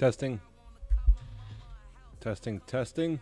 Testing. Testing, testing.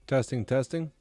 Testing, testing.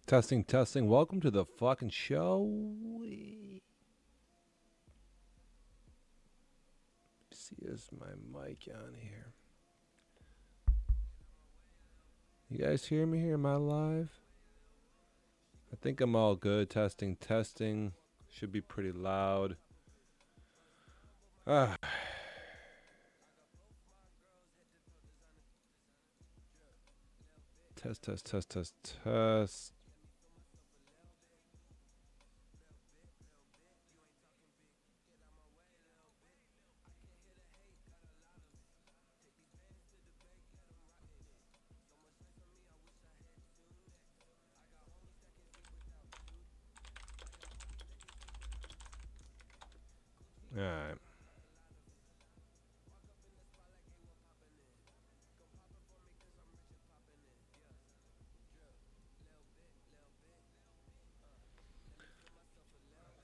Testing, testing. Welcome to the fucking show. See, is my mic on here? You guys hear me here? Am I live? I think I'm all good. Testing, testing. Should be pretty loud. Ah. Test, test, test, test, test. All right.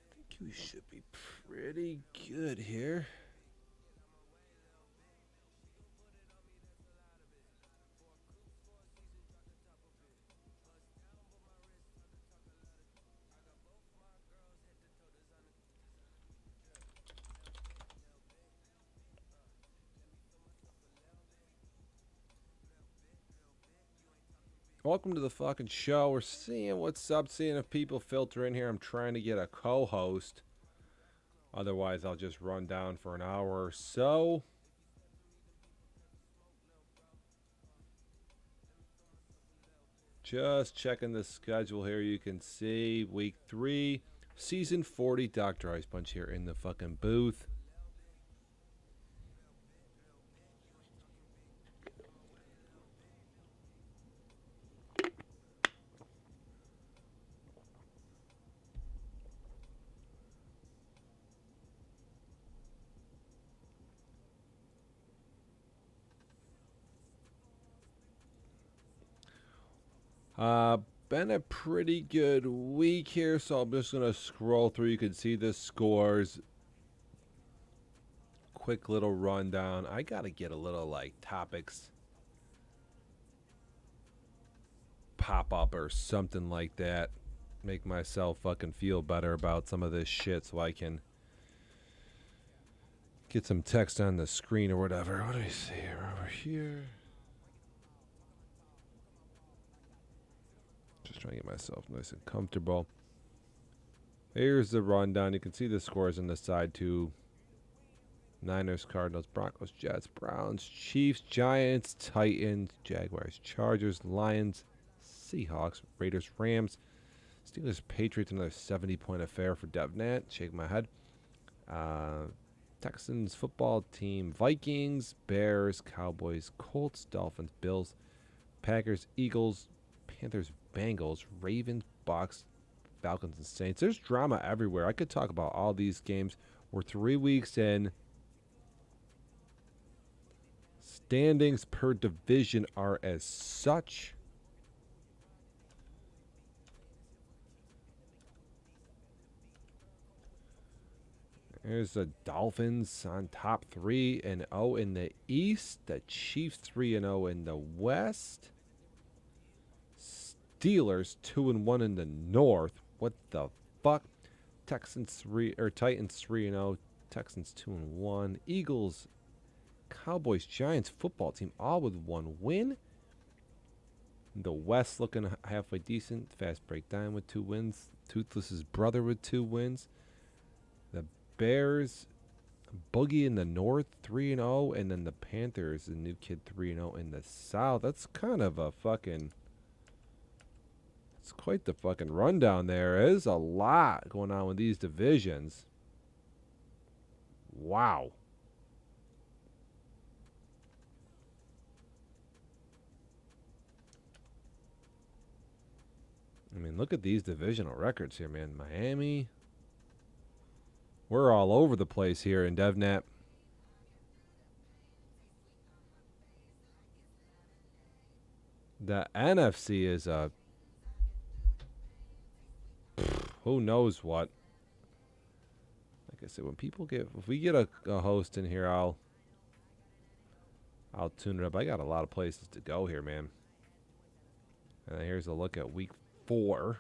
I think we should be pretty good here. Welcome to the fucking show. We're seeing what's up, seeing if people filter in here. I'm trying to get a co-host. Otherwise, I'll just run down for an hour or so. Just checking the schedule here. You can see week 3, season 40. Dr. Ice Punch here in the fucking booth. Been a pretty good week here, so I'm just gonna scroll through. You can see the scores. Quick little rundown. I gotta get a little like topics pop up or something like that. Make myself fucking feel better about some of this shit so I can get some text on the screen or whatever. What do we see here? Over here. Just trying to get myself nice and comfortable. Here's the rundown. You can see the scores on the side too. Niners, Cardinals, Broncos, Jets, Browns, Chiefs, Giants, Titans, Jaguars, Chargers, Lions, Seahawks, Raiders, Rams, Steelers, Patriots, another 70-point affair for DevNat. Shake my head. Texans football team, Vikings, Bears, Cowboys, Colts, Dolphins, Bills, Packers, Eagles, Panthers, Bengals, Ravens, Bucks, Falcons, and Saints. There's drama everywhere. I could talk about all these games. We're 3 weeks in. Standings per division are as such. There's the Dolphins on top 3-0 in the East. The Chiefs 3-0 in the West. Steelers 2-1 in the North. What the fuck? Titans 3-0. Texans 2-1. Eagles, Cowboys, Giants football team all with 1 win. The West looking halfway decent. Fast Break Down with 2 wins. Toothless's brother with 2 wins. The Bears, Boogie in the North 3-0, and then the Panthers, the new kid 3-0 in the South. That's kind of a fucking. It's quite the fucking rundown there. There's a lot going on with these divisions. Wow. I mean, look at these divisional records here, man. Miami. We're all over the place here in DevNat. The NFC is a who knows what. Like I said, if we get a host in here, I'll tune it up. I got a lot of places to go here, man. And here's a look at week 4.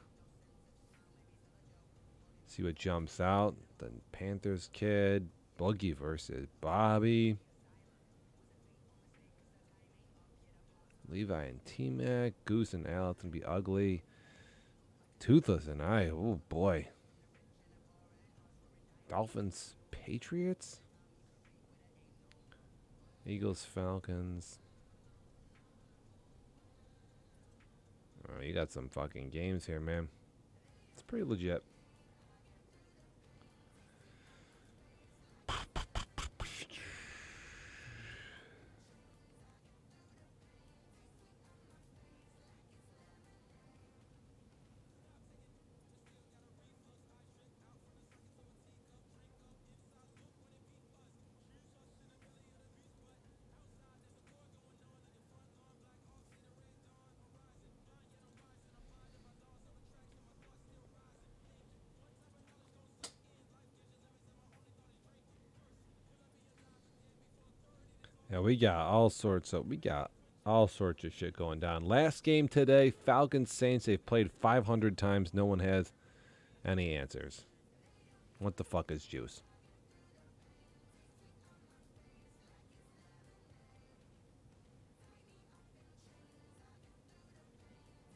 See what jumps out. The Panthers kid. Boogie versus Bobby. Levi and T-Mac. Goose and Alex can be ugly. Toothless and I. Oh, boy. Dolphins, Patriots. Eagles, Falcons. Oh, you got some fucking games here, man. It's pretty legit. Yeah, we got all sorts of shit going down. Last game today, Falcons Saints. They've played 500 times. No one has any answers. What the fuck is juice?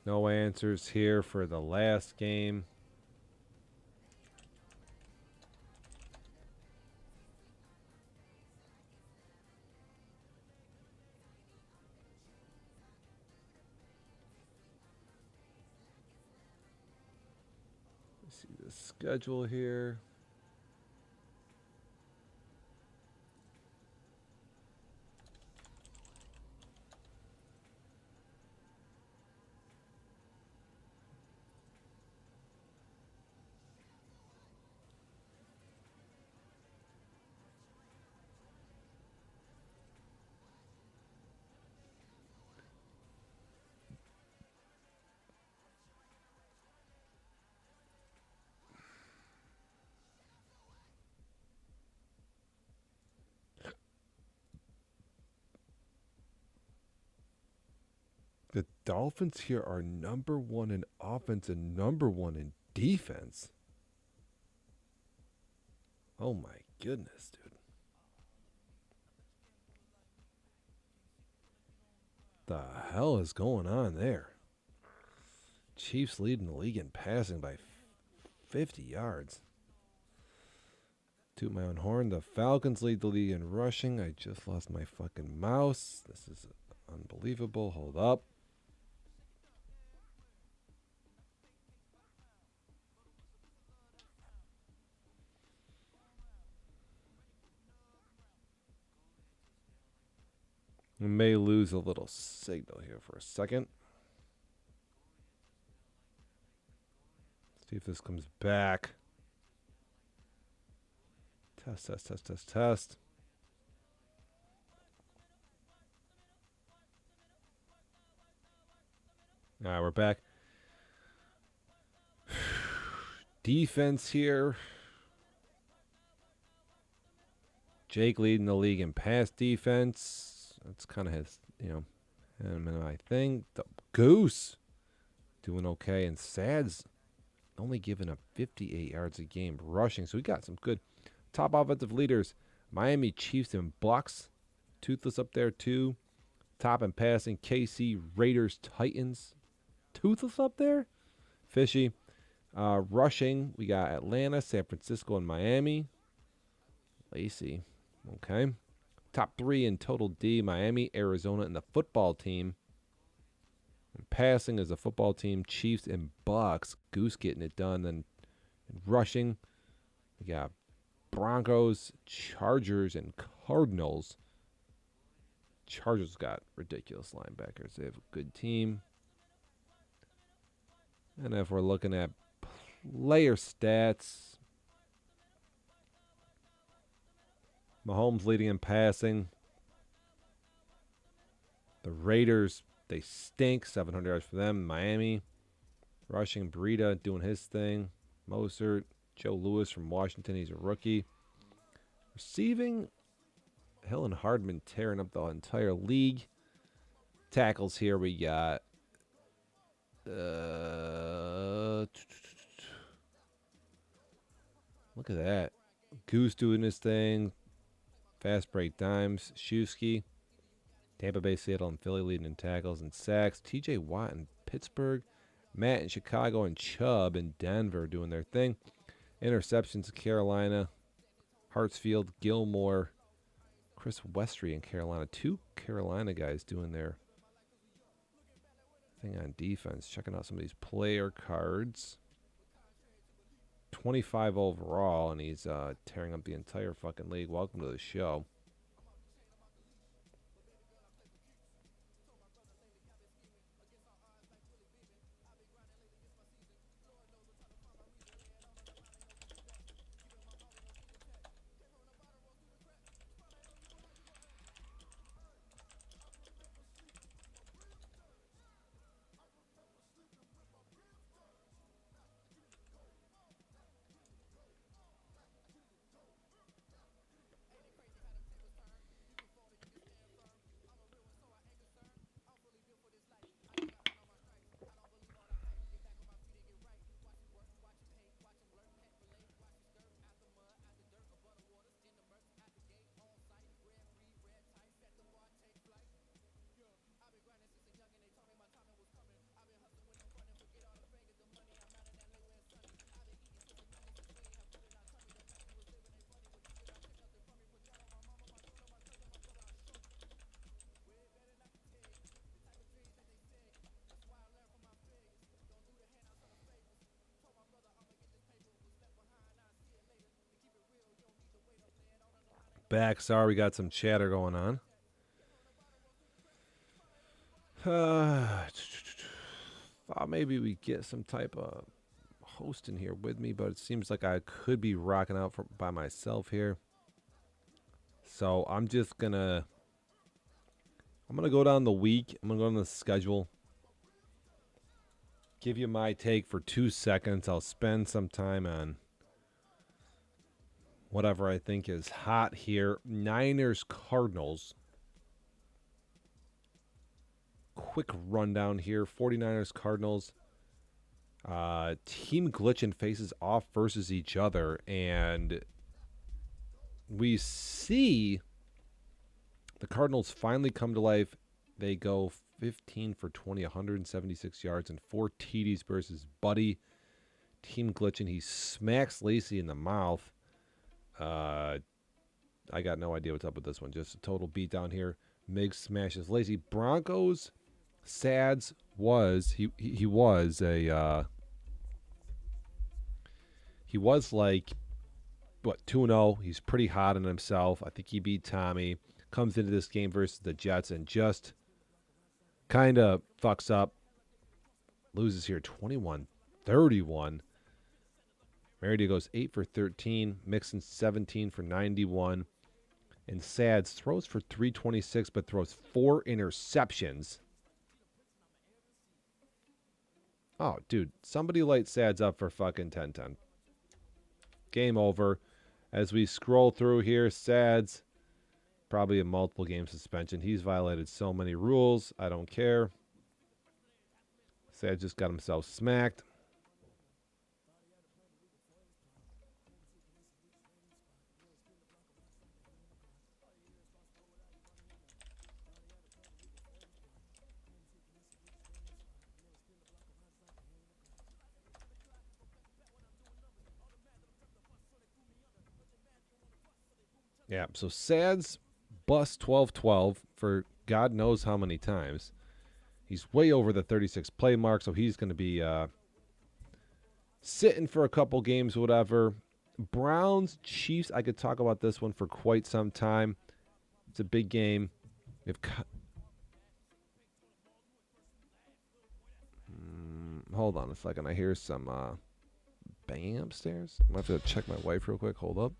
No answers here for the last game. Let's see the schedule here. The Dolphins here are number 1 in offense and number 1 in defense. Oh my goodness, dude. The hell is going on there? Chiefs leading the league in passing by 50 yards. Toot my own horn. The Falcons lead the league in rushing. I just lost my fucking mouse. This is unbelievable. Hold up. We may lose a little signal here for a second. See if this comes back. Test, test, test, test, test. All right, we're back. Defense here. Jake leading the league in pass defense. That's kind of his, I think. The Goose doing okay. And Sad's only giving up 58 yards a game rushing. So we got some good top offensive leaders. Miami Chiefs and Bucks. Toothless up there too. Top in passing. KC, Raiders, Titans. Toothless up there. Fishy. Rushing, we got Atlanta, San Francisco, and Miami. Lacey. Okay. Top 3 in total D. Miami, Arizona, and the football team. And passing is the football team. Chiefs and Bucks. Goose getting it done. And rushing, we got Broncos, Chargers, and Cardinals. Chargers got ridiculous linebackers. They have a good team. And if we're looking at player stats, Mahomes leading in passing. The Raiders, they stink. 700 yards for them. Miami, rushing. Breida doing his thing. Mostert, Joe Lewis from Washington. He's a rookie. Receiving, Hill and Hardman tearing up the entire league. Tackles here we got Look at that. Goose doing his thing. Fast break dimes. Shusky. Tampa Bay, Seattle, and Philly leading in tackles and sacks. TJ Watt in Pittsburgh. Matt in Chicago and Chubb in Denver doing their thing. Interceptions, Carolina. Hartsfield, Gilmore, Chris Westry in Carolina. Two Carolina guys doing their thing on defense. Checking out some of these player cards. 25 overall, and he's tearing up the entire fucking league. Welcome to the show. Back. Sorry, we got some chatter going on. Thought maybe we get some type of host in here with me, but it seems like I could be rocking out by myself here. So I'm gonna go down the week. I'm gonna go on the schedule. Give you my take for 2 seconds. I'll spend some time on whatever I think is hot here. Niners, Cardinals. Quick rundown here. 49ers, Cardinals. Team glitching faces off versus each other, and we see the Cardinals finally come to life. They go 15 for 20, 176 yards, and 4 TDs versus Buddy. Team glitching. He smacks Lacey in the mouth. I got no idea what's up with this one. Just a total beatdown here. Miggs smashes Lacey. Broncos. Sads was he was a he was like what 2-0. He's pretty hot on himself. I think he beat Tommy. Comes into this game versus the Jets and just kind of fucks up. Loses here 21-31. Merida goes 8 for 13. Mixon 17 for 91. And Sads throws for 326 but throws 4 interceptions. Oh, dude, somebody light Sads up for fucking 10-10. Game over. As we scroll through here, Sads, probably a multiple game suspension. He's violated so many rules. I don't care. Sads just got himself smacked. Yeah, so Sads bust 12-12 for God knows how many times. He's way over the 36 play mark, so he's going to be sitting for a couple games, whatever. Browns, Chiefs, I could talk about this one for quite some time. It's a big game. Hold on a second. I hear some banging upstairs. I'm going to have to check my wife real quick. Hold up.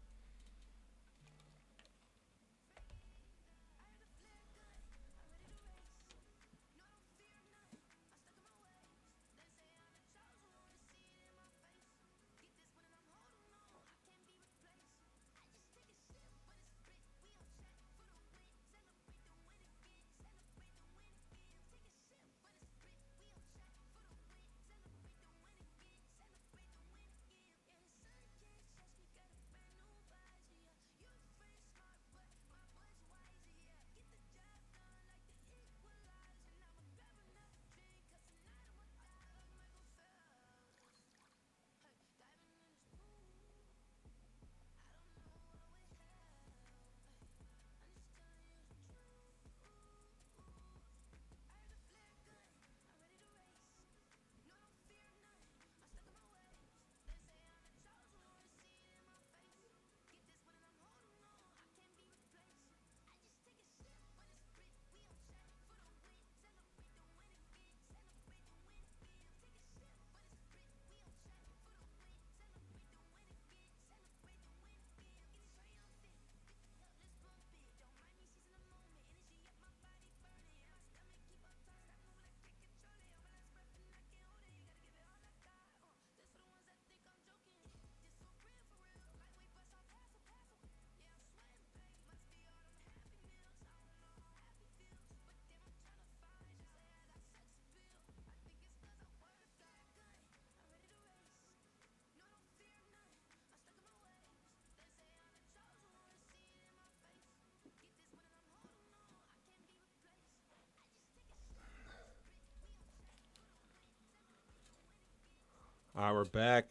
All right, we're back.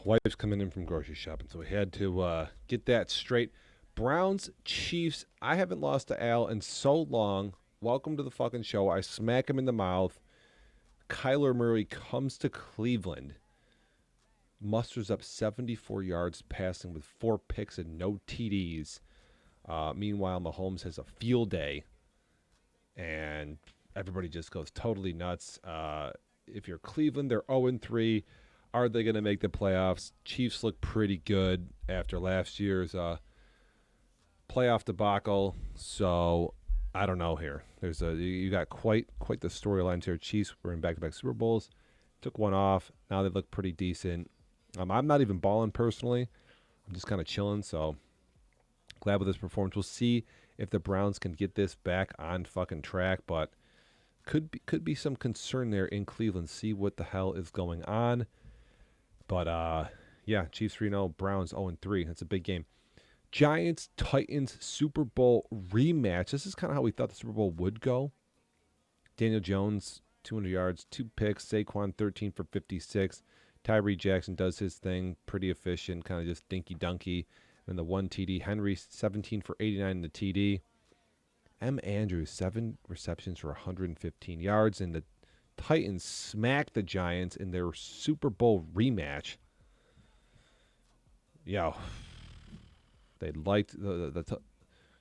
Wife's coming in from grocery shopping, so we had to get that straight. Browns, Chiefs. I haven't lost to Al in so long. Welcome to the fucking show. I smack him in the mouth. Kyler Murray comes to Cleveland, musters up 74 yards passing with 4 picks and no TDs. Meanwhile, Mahomes has a field day, and everybody just goes totally nuts. If you're Cleveland, they're 0-3. Are they going to make the playoffs? Chiefs look pretty good after last year's playoff debacle. So I don't know here. You got quite the storylines here. Chiefs were in back-to-back Super Bowls, took one off. Now they look pretty decent. I'm not even balling personally. I'm just kind of chilling. So glad with this performance. We'll see if the Browns can get this back on fucking track, but could be some concern there in Cleveland. See what the hell is going on. But yeah, Chiefs 3-0, Browns 0-3. That's a big game. Giants Titans Super Bowl rematch. This is kind of how we thought the Super Bowl would go. Daniel Jones 200 yards, 2 picks. Saquon 13 for 56. Tyree Jackson does his thing, pretty efficient, kind of just dinky dunky. And the 1 TD. Henry 17 for 89 in the TD. M. Andrews 7 receptions for 115 yards, and the Titans smacked the Giants in their Super Bowl rematch. Yeah, they liked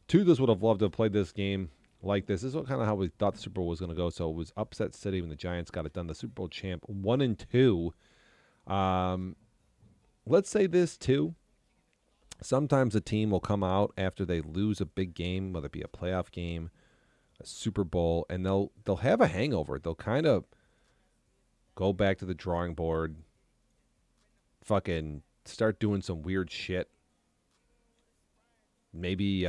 Toodles would have loved to have played this game like this. This is kind of how we thought the Super Bowl was going to go. So it was upset city when the Giants got it done. The Super Bowl champ 1-2. Let's say this too. Sometimes a team will come out after they lose a big game, whether it be a playoff game, a Super Bowl, and they'll have a hangover. They'll kind of go back to the drawing board, fucking start doing some weird shit. Maybe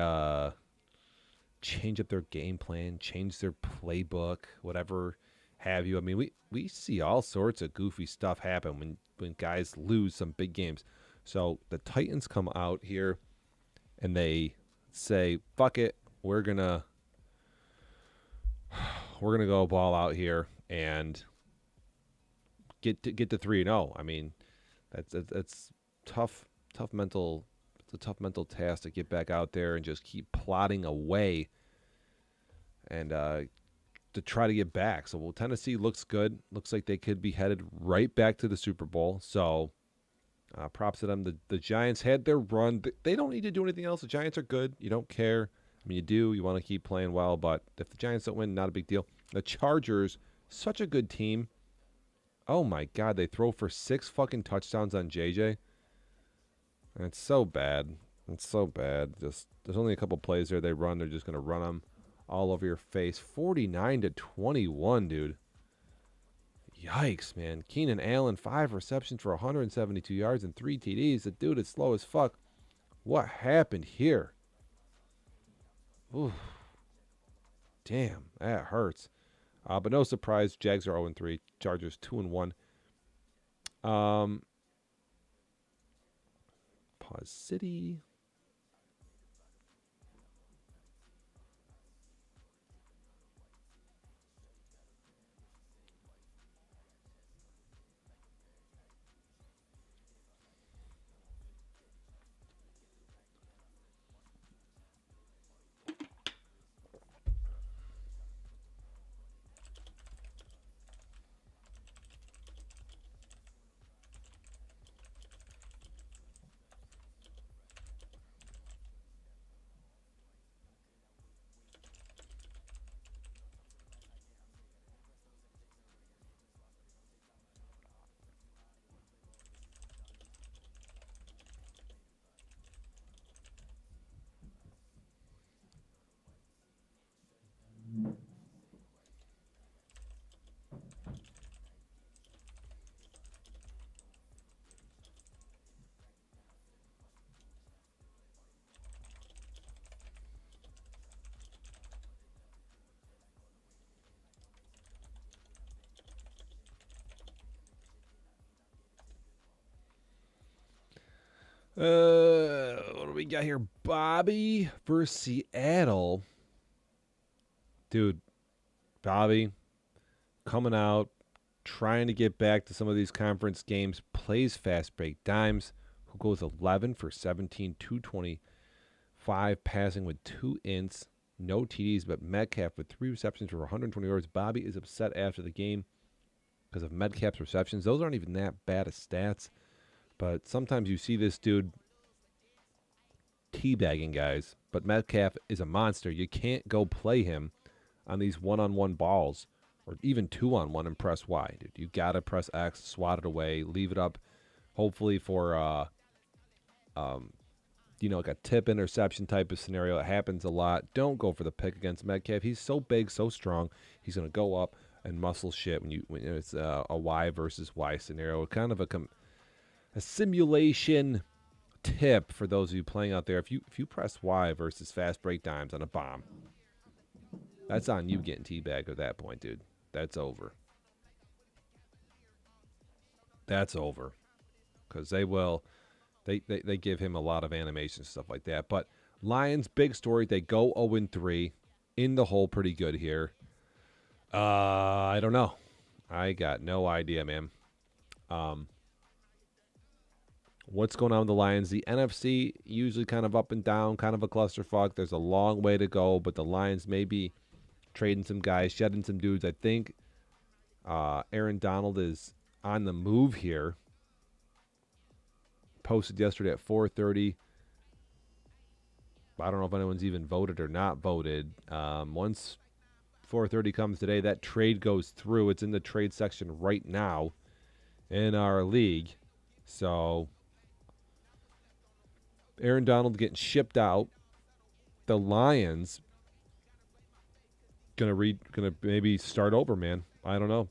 change up their game plan, change their playbook, whatever have you. I mean, we see all sorts of goofy stuff happen when guys lose some big games. So the Titans come out here and they say, "Fuck it, we're gonna go ball out here and get to 3-0." I mean, that's tough mental. It's a tough mental task to get back out there and just keep plodding away and to try to get back. So Tennessee looks good. Looks like they could be headed right back to the Super Bowl. So props to them. The Giants had their run. They don't need to do anything else. The Giants are good. You don't care. I mean, you do. You want to keep playing well. But if the Giants don't win, not a big deal. The Chargers, such a good team. Oh, my God. They throw for 6 fucking touchdowns on JJ. And it's so bad. It's so bad. Just there's only a couple plays there they run. They're just going to run them all over your face. 49-21, dude. Yikes, man. Keenan Allen, 5 receptions for 172 yards and 3 TDs. The dude is slow as fuck. What happened here? Ooh. Damn, that hurts. But no surprise, Jags are 0-3. Chargers 2-1. Pause City. What do we got here? Bobby versus Seattle. Dude, Bobby coming out, trying to get back to some of these conference games, plays fast break dimes, who goes 11 for 17, 225 passing with 2 ints, no TDs, but Metcalf with 3 receptions for 120 yards. Bobby is upset after the game because of Metcalf's receptions. Those aren't even that bad of stats, but sometimes you see this dude teabagging guys, but Metcalf is a monster. You can't go play him on these one-on-one balls or even two-on-one and press Y, dude. You got to press X, swat it away, leave it up, hopefully for, like a tip interception type of scenario. It happens a lot. Don't go for the pick against Metcalf. He's so big, so strong. He's going to go up and muscle shit when it's a Y versus Y scenario. Kind of a simulation tip for those of you playing out there. If you press Y versus fast break dimes on a bomb, that's on you getting teabagged at that point, dude. That's over. That's over. Because they will, they give him a lot of animation stuff like that. But Lions, big story. They go 0-3 in the hole pretty good here. I don't know. I got no idea, man. What's going on with the Lions? The NFC usually kind of up and down, kind of a clusterfuck. There's a long way to go, but the Lions may be trading some guys, shedding some dudes. I think Aaron Donald is on the move here. Posted yesterday at 4:30. I don't know if anyone's even voted or not voted. Once 4:30 comes today, that trade goes through. It's in the trade section right now in our league. So Aaron Donald getting shipped out. The Lions gonna maybe start over, man. I don't know.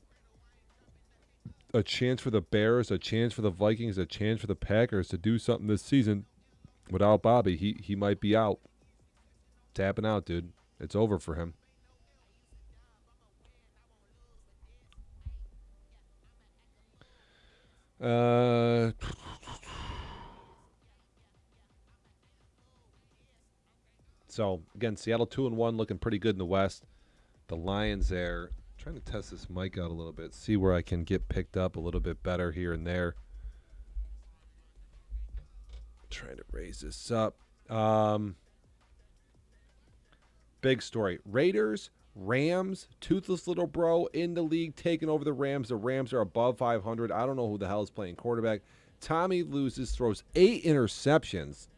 A chance for the Bears, a chance for the Vikings, a chance for the Packers to do something this season. Without Bobby, he might be out. Tapping out, dude. It's over for him. So again, Seattle 2-1, looking pretty good in the West. The Lions there, trying to test this mic out a little bit, see where I can get picked up a little bit better here and there. Trying to raise this up. Big story. Raiders, Rams, toothless little bro in the league, taking over the Rams. The Rams are above 500. I don't know who the hell is playing quarterback. Tommy loses, throws 8 interceptions.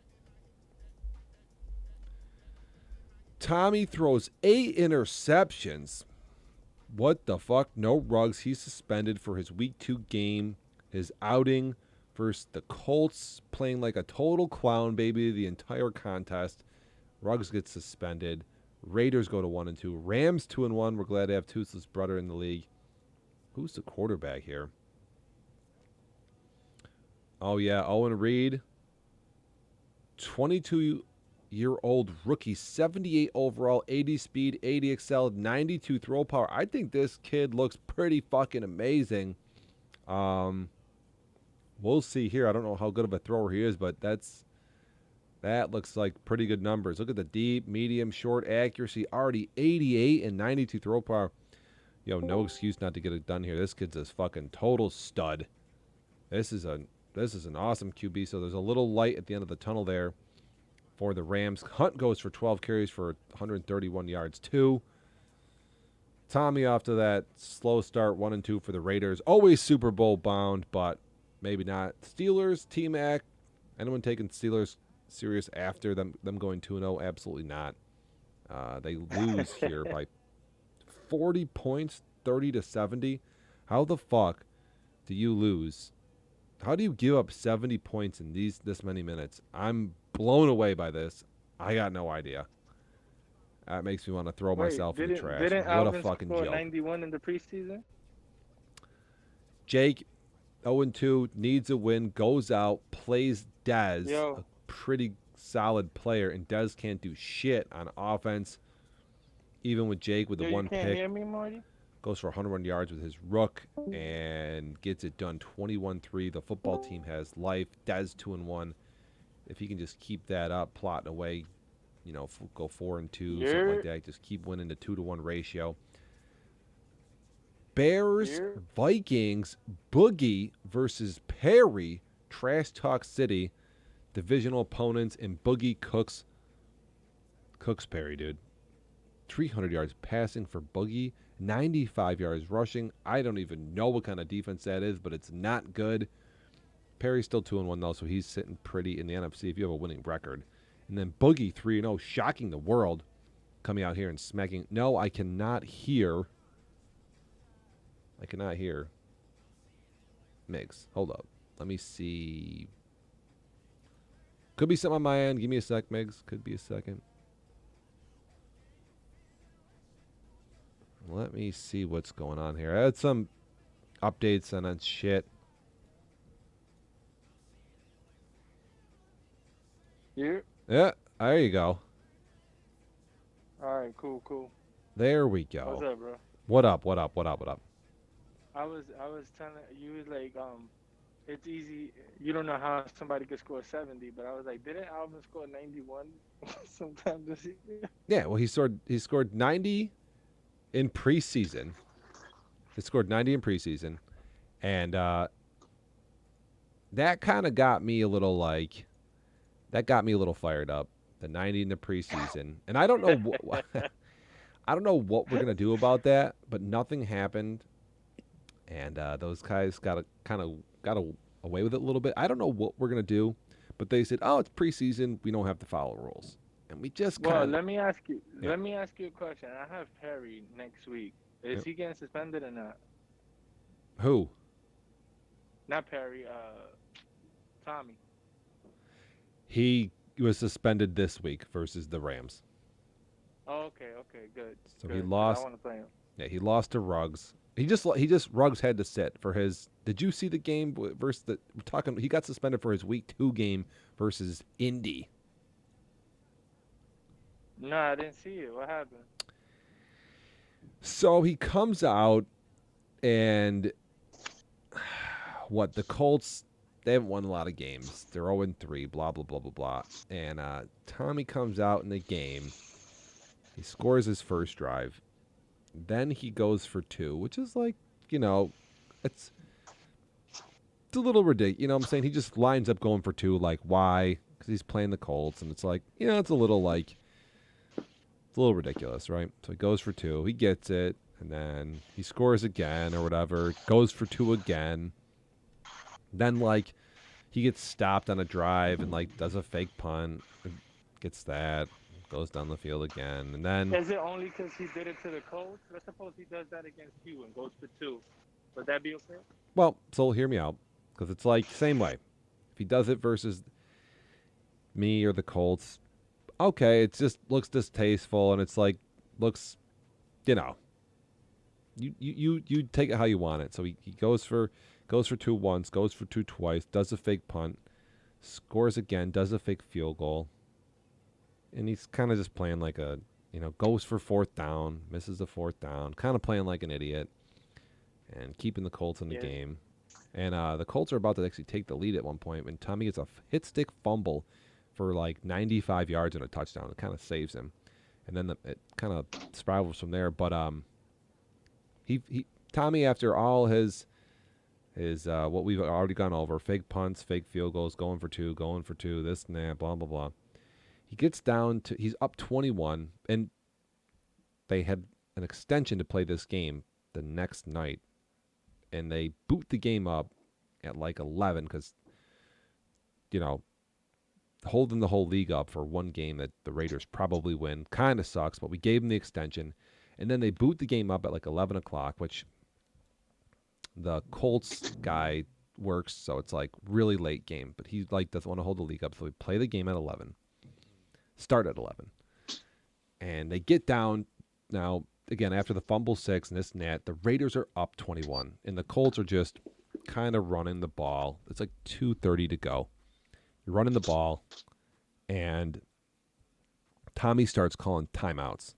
Tommy throws 8 interceptions. What the fuck? No Ruggs. He's suspended for his week 2 game. His outing versus the Colts, playing like a total clown, baby, the entire contest. Ruggs gets suspended. Raiders go to 1-2. Rams 2-1. We're glad to have Toothless brother in the league. Who's the quarterback here? Oh, yeah, Owen Reed. 22-year-old rookie, 78 overall, 80 speed, 80 excelled, 92 throw power. I think this kid looks pretty fucking amazing. We'll see here. I don't know how good of a thrower he is, but that looks like pretty good numbers. Look at the deep, medium, short accuracy. Already 88 and 92 throw power. Yo, no excuse not to get it done here. This kid's a fucking total stud. This is an awesome QB. So there's a little light at the end of the tunnel there for the Rams. Hunt goes for 12 carries for 131 yards too. Tommy off to that slow start, 1-2 for the Raiders. Always Super Bowl bound, but maybe not. Steelers, T-Mac. Anyone taking Steelers serious after them going 2-0? Absolutely not. They lose here by 40 points, 30-70. How the fuck do you lose? How do you give up 70 points in this many minutes? I'm blown away by this. I got no idea. That makes me want to throw myself in the trash. Didn't What a Alvin fucking score joke. 91 in the preseason? Jake, 0-2, needs a win, goes out, plays Dez, Yo, a pretty solid player, and Dez can't do shit on offense. Even with Jake with the you one can't pick, hear me, Marty? goes for 101 yards with his rook and gets it done 21-3. The football team has life. Dez 2-1. If he can just keep that up, plotting away, go 4-2, something like You're that. Just keep winning the 2-to-1 ratio. Bears, Here. Vikings, Boogie versus Perry, Trash Talk City, divisional opponents, and Boogie Cooks Perry, dude. 300 yards passing for Boogie, 95 yards rushing. I don't even know what kind of defense that is, but it's not good. Perry's still 2-1 though, so he's sitting pretty in the NFC if you have a winning record. And then Boogie 3-0, shocking the world, coming out here and smacking. No, I cannot hear. I cannot hear Migs. Hold up. Let me see. Could be something on my end. Give me a sec, Migs. Could be a second. Let me see what's going on here. I had some updates on that shit. Here. Yeah, there you go. All right. Cool. Cool. There we What's go. up, bro? What up? What up? What up? What up? I was telling you was like it's easy. You don't know how somebody could score 70, but I was like, didn't Alvin score 91 sometime this year? Yeah, well, he scored 90 in preseason. He scored 90 in preseason, and that kind of got me a little like that got me a little fired up. The 90 in the preseason, and I don't know what I don't know what we're gonna do about that, but nothing happened, and those guys got away with it a little bit. I don't know what we're gonna do, but they said, "Oh, it's preseason. We don't have to follow rules," and we just Well, kind of let me ask you. yeah. Let me ask you a question. I have Perry next week. Is Yep. he getting suspended or not? Who? Not Perry. Tommy. He was suspended this week versus the Rams. Oh, okay. Okay. Good. So he Good. Cause I lost. want to play him. Yeah, he lost to Ruggs. He just Ruggs had to sit for his. Did you see the game versus the? We're talking. He got suspended for his week 2 game versus Indy. No, I didn't see it. What happened? So he comes out and what the Colts. They haven't won a lot of games. They're 0-3. Blah blah blah blah blah. And Tommy comes out in the game. He scores his first drive. Then he goes for 2, which is like, you know, it's it's a little ridiculous. You know what I'm saying? He just lines up going for 2. Like, why? Because he's playing the Colts, and it's like, it's a little like, it's a little ridiculous, right? So he goes for 2. He gets it, and then he scores again or whatever. Goes for 2 again. Then like, he gets stopped on a drive and like does a fake punt, gets that, goes down the field again, and then Is it only because he did it to the Colts? Let's suppose he does that against you and goes for two. Would that be okay? well, so hear me out, because it's like same way. If he does it versus me or the Colts, okay, it just looks distasteful, and it's like looks, you know, you take it how you want it. So he goes for 2 once, goes for 2 twice, does a fake punt, scores again, does a fake field goal, and he's kind of just playing like a, goes for 4th down, misses the 4th down, kind of playing like an idiot, and keeping the Colts in the Yeah. game. And the Colts are about to actually take the lead at one point when Tommy gets a hit stick fumble for like 95 yards and a touchdown. It kind of saves him, and then it kind of spirals from there. But he Tommy, after all his what we've already gone over, fake punts, fake field goals, going for 2, this and that, blah blah blah. He gets down to he's up 21, and they had an extension to play this game the next night, and they boot the game up at like 11 because holding the whole league up for one game that the Raiders probably win kind of sucks, but we gave them the extension. And then they boot the game up at like 11 o'clock, which the Colts guy works, so it's like really late game. But he like doesn't want to hold the league up, so we play the game at 11, start at 11. And they get down now, again, after the fumble 6 and this and that, the Raiders are up 21. And the Colts are just kind of running the ball. It's like 2:30 to go. You're running the ball, and Tommy starts calling timeouts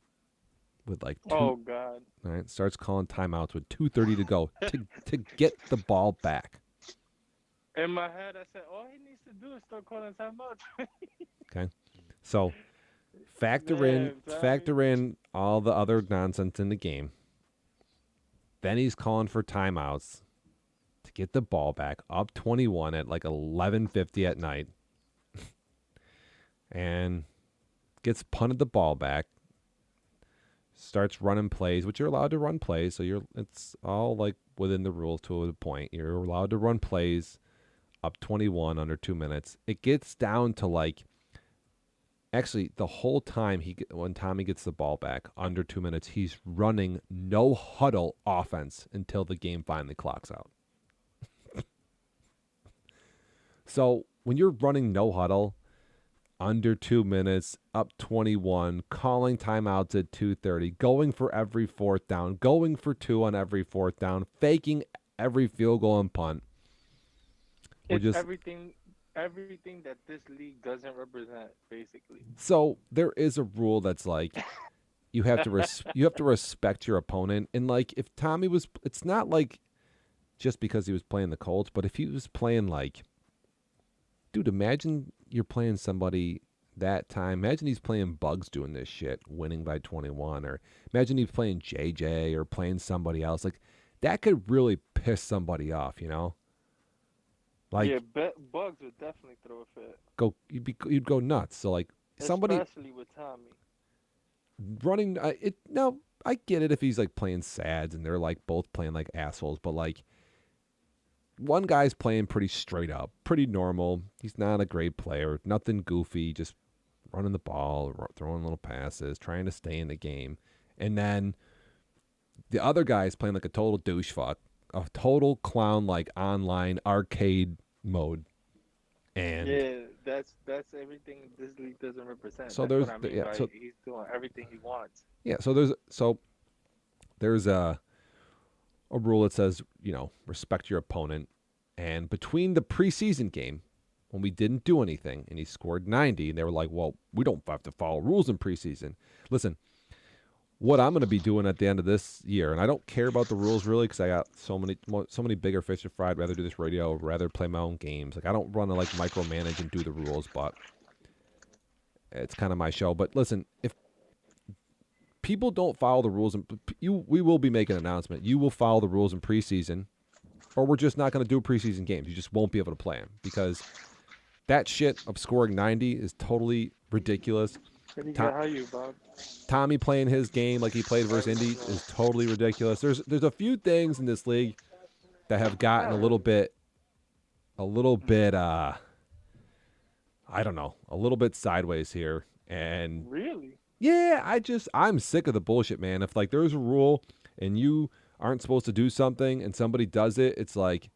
with like two. Oh God. All right, starts calling timeouts with 2:30 to go to get the ball back. In my head, I said, all he needs to do is start calling timeouts. Okay, so factor in Man, Tommy. factor in all the other nonsense in the game. Then he's calling for timeouts to get the ball back, up 21 at like 11:50 at night, and gets punted the ball back. Starts running plays, which you're allowed to run plays, so it's all like within the rules to a point. You're allowed to run plays up 21 under 2 minutes. It gets down to like actually the whole time when Tommy gets the ball back under 2 minutes, he's running no huddle offense until the game finally clocks out. So when you're running no huddle under 2 minutes, up 21, calling timeouts at 2:30, going for every fourth down, going for 2 on every fourth down, faking every field goal and punt. It's everything that this league doesn't represent, basically. So there is a rule that's like you have to respect your opponent, and like if Tommy was, it's not like just because he was playing the Colts, but if he was playing like, dude, imagine you're playing somebody that time. Imagine he's playing Bugs doing this shit, winning by 21, or imagine he's playing JJ or playing somebody else. Like that could really piss somebody off, you know? Like yeah, Bugs would definitely throw a fit. You'd go nuts. So like somebody Especially with Tommy. running it. No, I get it if he's like playing sads and they're like both playing like assholes, but like one guy's playing pretty straight up, pretty normal. He's not a great player, nothing goofy, just running the ball, throwing little passes, trying to stay in the game. And then the other guy's playing like a total douche fuck, a total clown, like online arcade mode. And yeah, that's everything this league doesn't represent. so That's there's what I mean by he's doing everything he wants. yeah, so there's a rule that says, respect your opponent. And between the preseason game, when we didn't do anything, and he scored 90, and they were like, well, we don't have to follow rules in preseason. Listen, what I'm going to be doing at the end of this year, and I don't care about the rules really because I got so many bigger fish to fry. I'd rather do this radio, rather play my own games. Like I don't want to like micromanage and do the rules, but it's kind of my show. But listen, if people don't follow the rules, and we will be making an announcement. You will follow the rules in preseason, or we're just not going to do preseason games. You just won't be able to play them because that shit of scoring 90 is totally ridiculous. How you, Bob? Tommy playing his game like he played versus Indy is totally ridiculous. There's a few things in this league that have gotten a little bit I don't know, a little bit sideways here. And really? Yeah, I'm sick of the bullshit, man. If like there's a rule and you aren't supposed to do something and somebody does it, it's like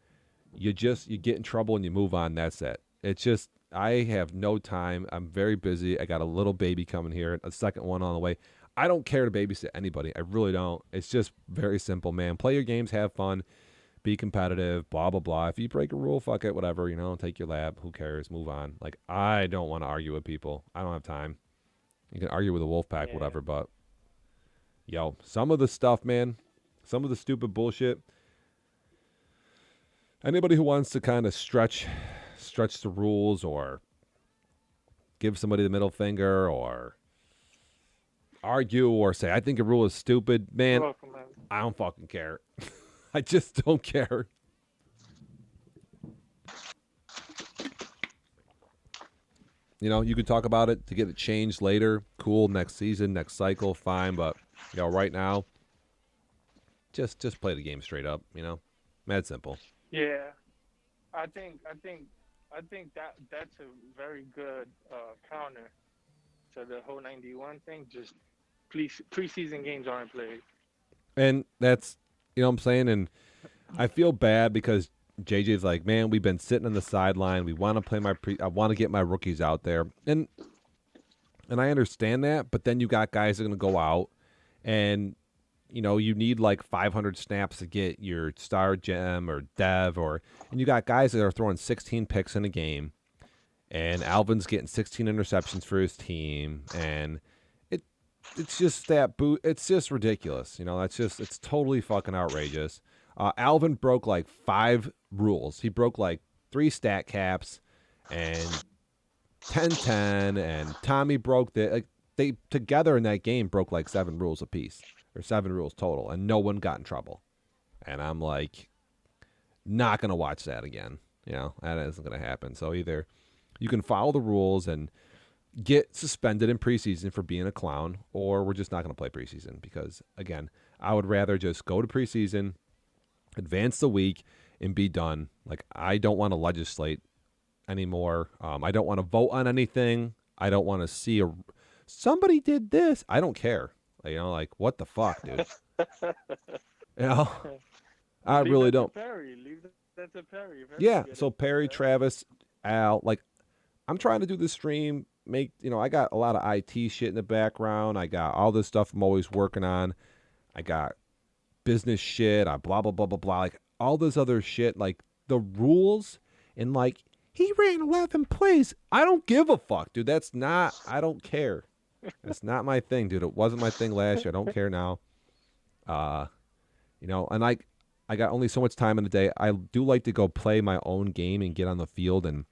you get in trouble and you move on. That's it. It's just I have no time. I'm very busy. I got a little baby coming here, a second one on the way. I don't care to babysit anybody. I really don't. It's just very simple, man. Play your games, have fun, be competitive, blah, blah, blah. If you break a rule, fuck it, whatever, take your lab. Who cares? Move on. Like, I don't want to argue with people. I don't have time. You can argue with a wolf pack, whatever, but some of the stuff, man, some of the stupid bullshit. Anybody who wants to kind of stretch the rules or give somebody the middle finger or argue or say, I think a rule is stupid, man, Welcome, man. I don't fucking care. I just don't care. You could talk about it to get it changed later. Cool, next season, next cycle, fine. But, right now, just play the game straight up, Mad simple. Yeah. I think that's a very good counter to the whole 91 thing. Just preseason games aren't played. And that's, what I'm saying? And I feel bad because JJ's like, man, we've been sitting on the sideline. We want to play I want to get my rookies out there. And I understand that, but then you got guys that are going to go out and, you need like 500 snaps to get your star gem or dev and you got guys that are throwing 16 picks in a game and Alvin's getting 16 interceptions for his team. And it's just it's just ridiculous. It's totally fucking outrageous. Alvin broke like 5 rules. He broke like 3 stat caps and 10-10, and Tommy broke they together in that game broke like 7 rules apiece, or 7 rules total, and no one got in trouble. And I'm like, not gonna watch that again. That isn't gonna happen. So either you can follow the rules and get suspended in preseason for being a clown, or we're just not gonna play preseason because again, I would rather just go to preseason, advance the week, and be done. Like I don't want to legislate anymore. I don't want to vote on anything. I don't want to see somebody did this. I don't care. Like what the fuck, dude. You know, I Leave really that to don't. Perry. Leave that to Perry. Perry get it. Yeah. So Perry, Travis, Al, like I'm trying to do the stream. I got a lot of IT shit in the background. I got all this stuff I'm always working on. I got business shit. I blah blah blah blah blah. Like all this other shit. Like the rules and like he ran 11 plays. I don't give a fuck, dude. That's not. I don't care. It's not my thing, dude. It wasn't my thing last year. I don't care now. Uh, and I got only so much time in the day. I do like to go play my own game and get on the field and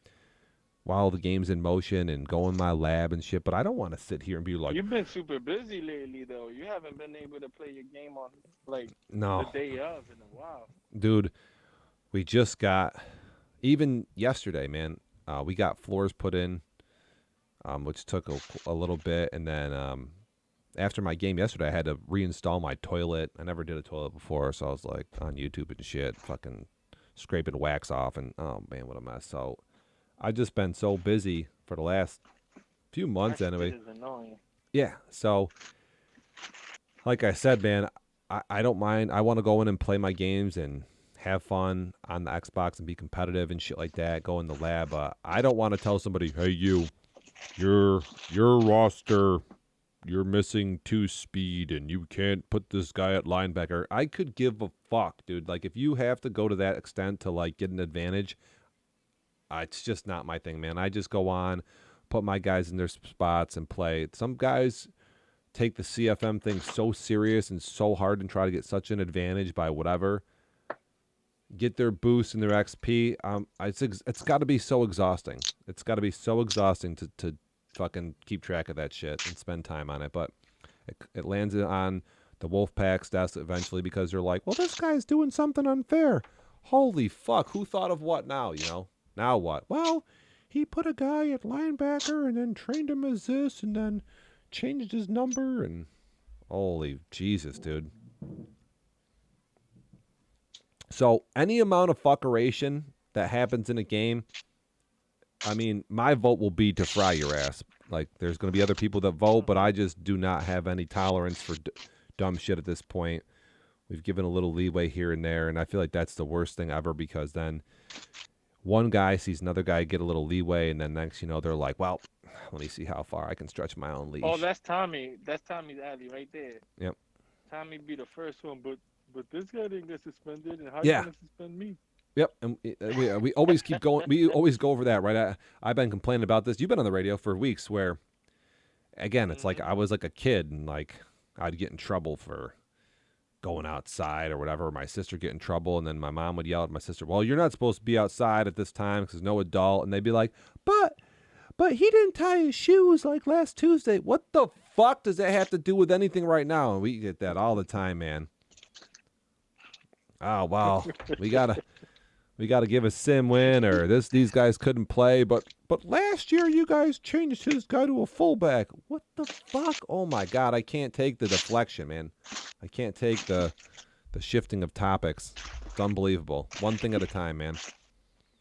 while the game's in motion and go in my lab and shit. But I don't want to sit here and be like, You've been super busy lately, though. You haven't been able to play your game on like the no, day of in a while. dude. We just got even yesterday, man. We got floors put in, which took a little bit, and then after my game yesterday, I had to reinstall my toilet. I never did a toilet before, so I was like on YouTube and shit, fucking scraping wax off, and oh man, what a mess. So I've just been so busy for the last few months That shit anyway. is annoying. Yeah. So like I said, man, I don't mind. I want to go in and play my games and have fun on the Xbox and be competitive and shit like that. Go in the lab. I don't want to tell somebody, hey, your roster, you're missing 2 speed and you can't put this guy at linebacker. I could give a fuck, dude. Like if you have to go to that extent to like get an advantage, it's just not my thing, man. I just go on, put my guys in their spots and play. Some guys take the CFM thing so serious and so hard and try to get such an advantage by whatever, get their boost and their XP. It's got to be so exhausting. It's got to be so exhausting to fucking keep track of that shit and spend time on it. But it lands on the Wolfpack's desk eventually because they're like, well, this guy's doing something unfair. Holy fuck, who thought of what now, Now what? Well, he put a guy at linebacker and then trained him as this and then changed his number and holy Jesus, dude. So any amount of fuckeration that happens in a game, I mean, my vote will be to fry your ass. Like, there's going to be other people that vote, but I just do not have any tolerance for dumb shit at this point. We've given a little leeway here and there, and I feel like that's the worst thing ever because then one guy sees another guy get a little leeway, and then next they're like, well, let me see how far I can stretch my own leash. Oh, that's Tommy. That's Tommy's alley right there. Yep. Tommy be the first one, but this guy didn't get suspended, and how you Yeah. gonna suspend me? Yep, and we always keep going. We always go over that, right? I've been complaining about this. You've been on the radio for weeks where, again, it's like I was like a kid and like I'd get in trouble for going outside or whatever. My sister get in trouble, and then my mom would yell at my sister, well, you're not supposed to be outside at this time because there's no adult. And they'd be like, but he didn't tie his shoes like last Tuesday. What the fuck does that have to do with anything right now? And we get that all the time, man. Oh, wow. We got to give a sim win or these guys couldn't play, but last year you guys changed his guy to a fullback. What the fuck? Oh my god, I can't take the deflection, man. I can't take the shifting of topics. It's unbelievable. One thing at a time, man.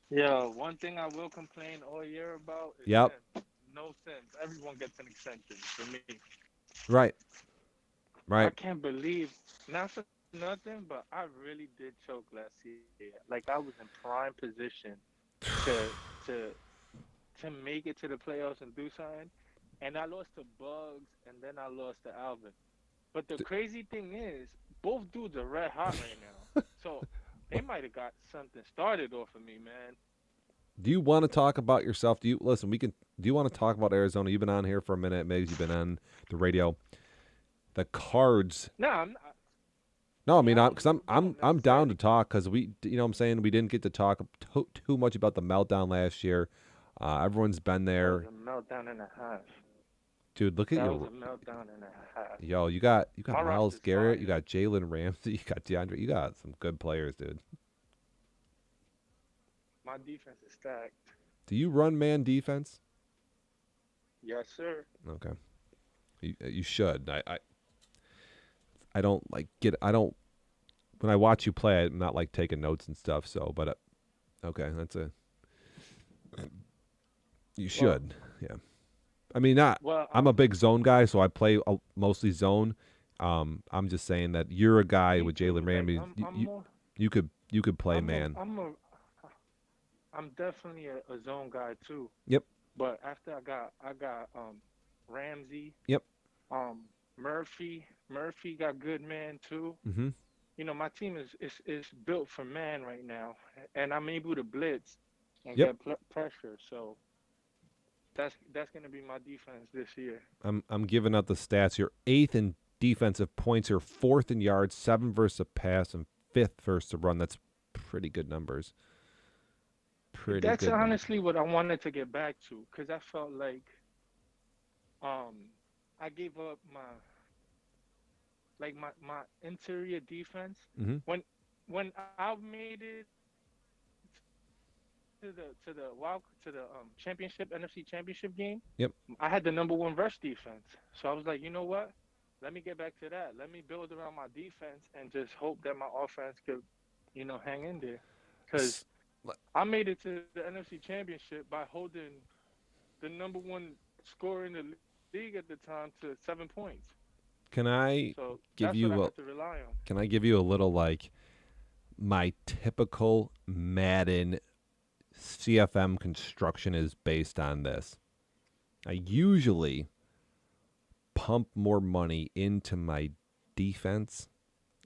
Yeah, one thing I will complain all year about is Yep. sense. No sense. Everyone gets an extension for me. Right. I can't believe, not for nothing, but I really did choke last year. Like I was in prime position to to to make it to the playoffs and do something, and I lost to Bugs, and then I lost to Alvin. But the crazy thing is, both dudes are red hot right now, so they might have got something started off of me, man. Do you want to talk about yourself? Do you want to talk about Arizona? You've been on here for a minute. Maybe you've been on the radio. The Cards. No, I'm not. No, I mean, Yeah, I'm down to talk because we, what I'm saying, we didn't get to talk too much about the meltdown last year. Everyone's been there. A meltdown and a half. Dude, look at That was your a meltdown and a half. you got My Miles roster's Garrett, you fire. got Jalen Ramsey, you got DeAndre, you got some good players, dude. My defense is stacked. Do you run man defense? Yes, sir. Okay, you should. I don't like get. I don't when I watch you play. I'm not like taking notes and stuff. So, but okay, you Well, should. Yeah. I mean, not. well, I'm a big zone guy, so I play mostly zone. I'm just saying that you're a guy me with Jalen too. Like Ramsey. I'm more. You could play I'm a. man. I'm a. I'm definitely a zone guy too. Yep. But after I got Ramsey, Yep. um Murphy. Murphy got good man too. Mm-hmm. My team is built for man right now, and I'm able to blitz and Yep. get pressure. So that's gonna be my defense this year. I'm giving out the stats. You're eighth in defensive points. You're fourth in yards, seven versus the pass, and fifth versus the run. That's pretty good numbers. Pretty That's good numbers. honestly what I wanted to get back to, because I felt like um I gave up my interior defense Mm-hmm. when I made it to the championship NFC championship game. Yep. I had the number one rush defense, so I was like, you know what? Let me get back to that. Let me build around my defense and just hope that my offense could, hang in there. Because S- I made it to the NFC championship by holding the number one scorer in the league at the time to 7 points. Can I So that's give what I you had a to rely on. Can I give you a little like my typical Madden CFM construction is based on this. I usually pump more money into my defense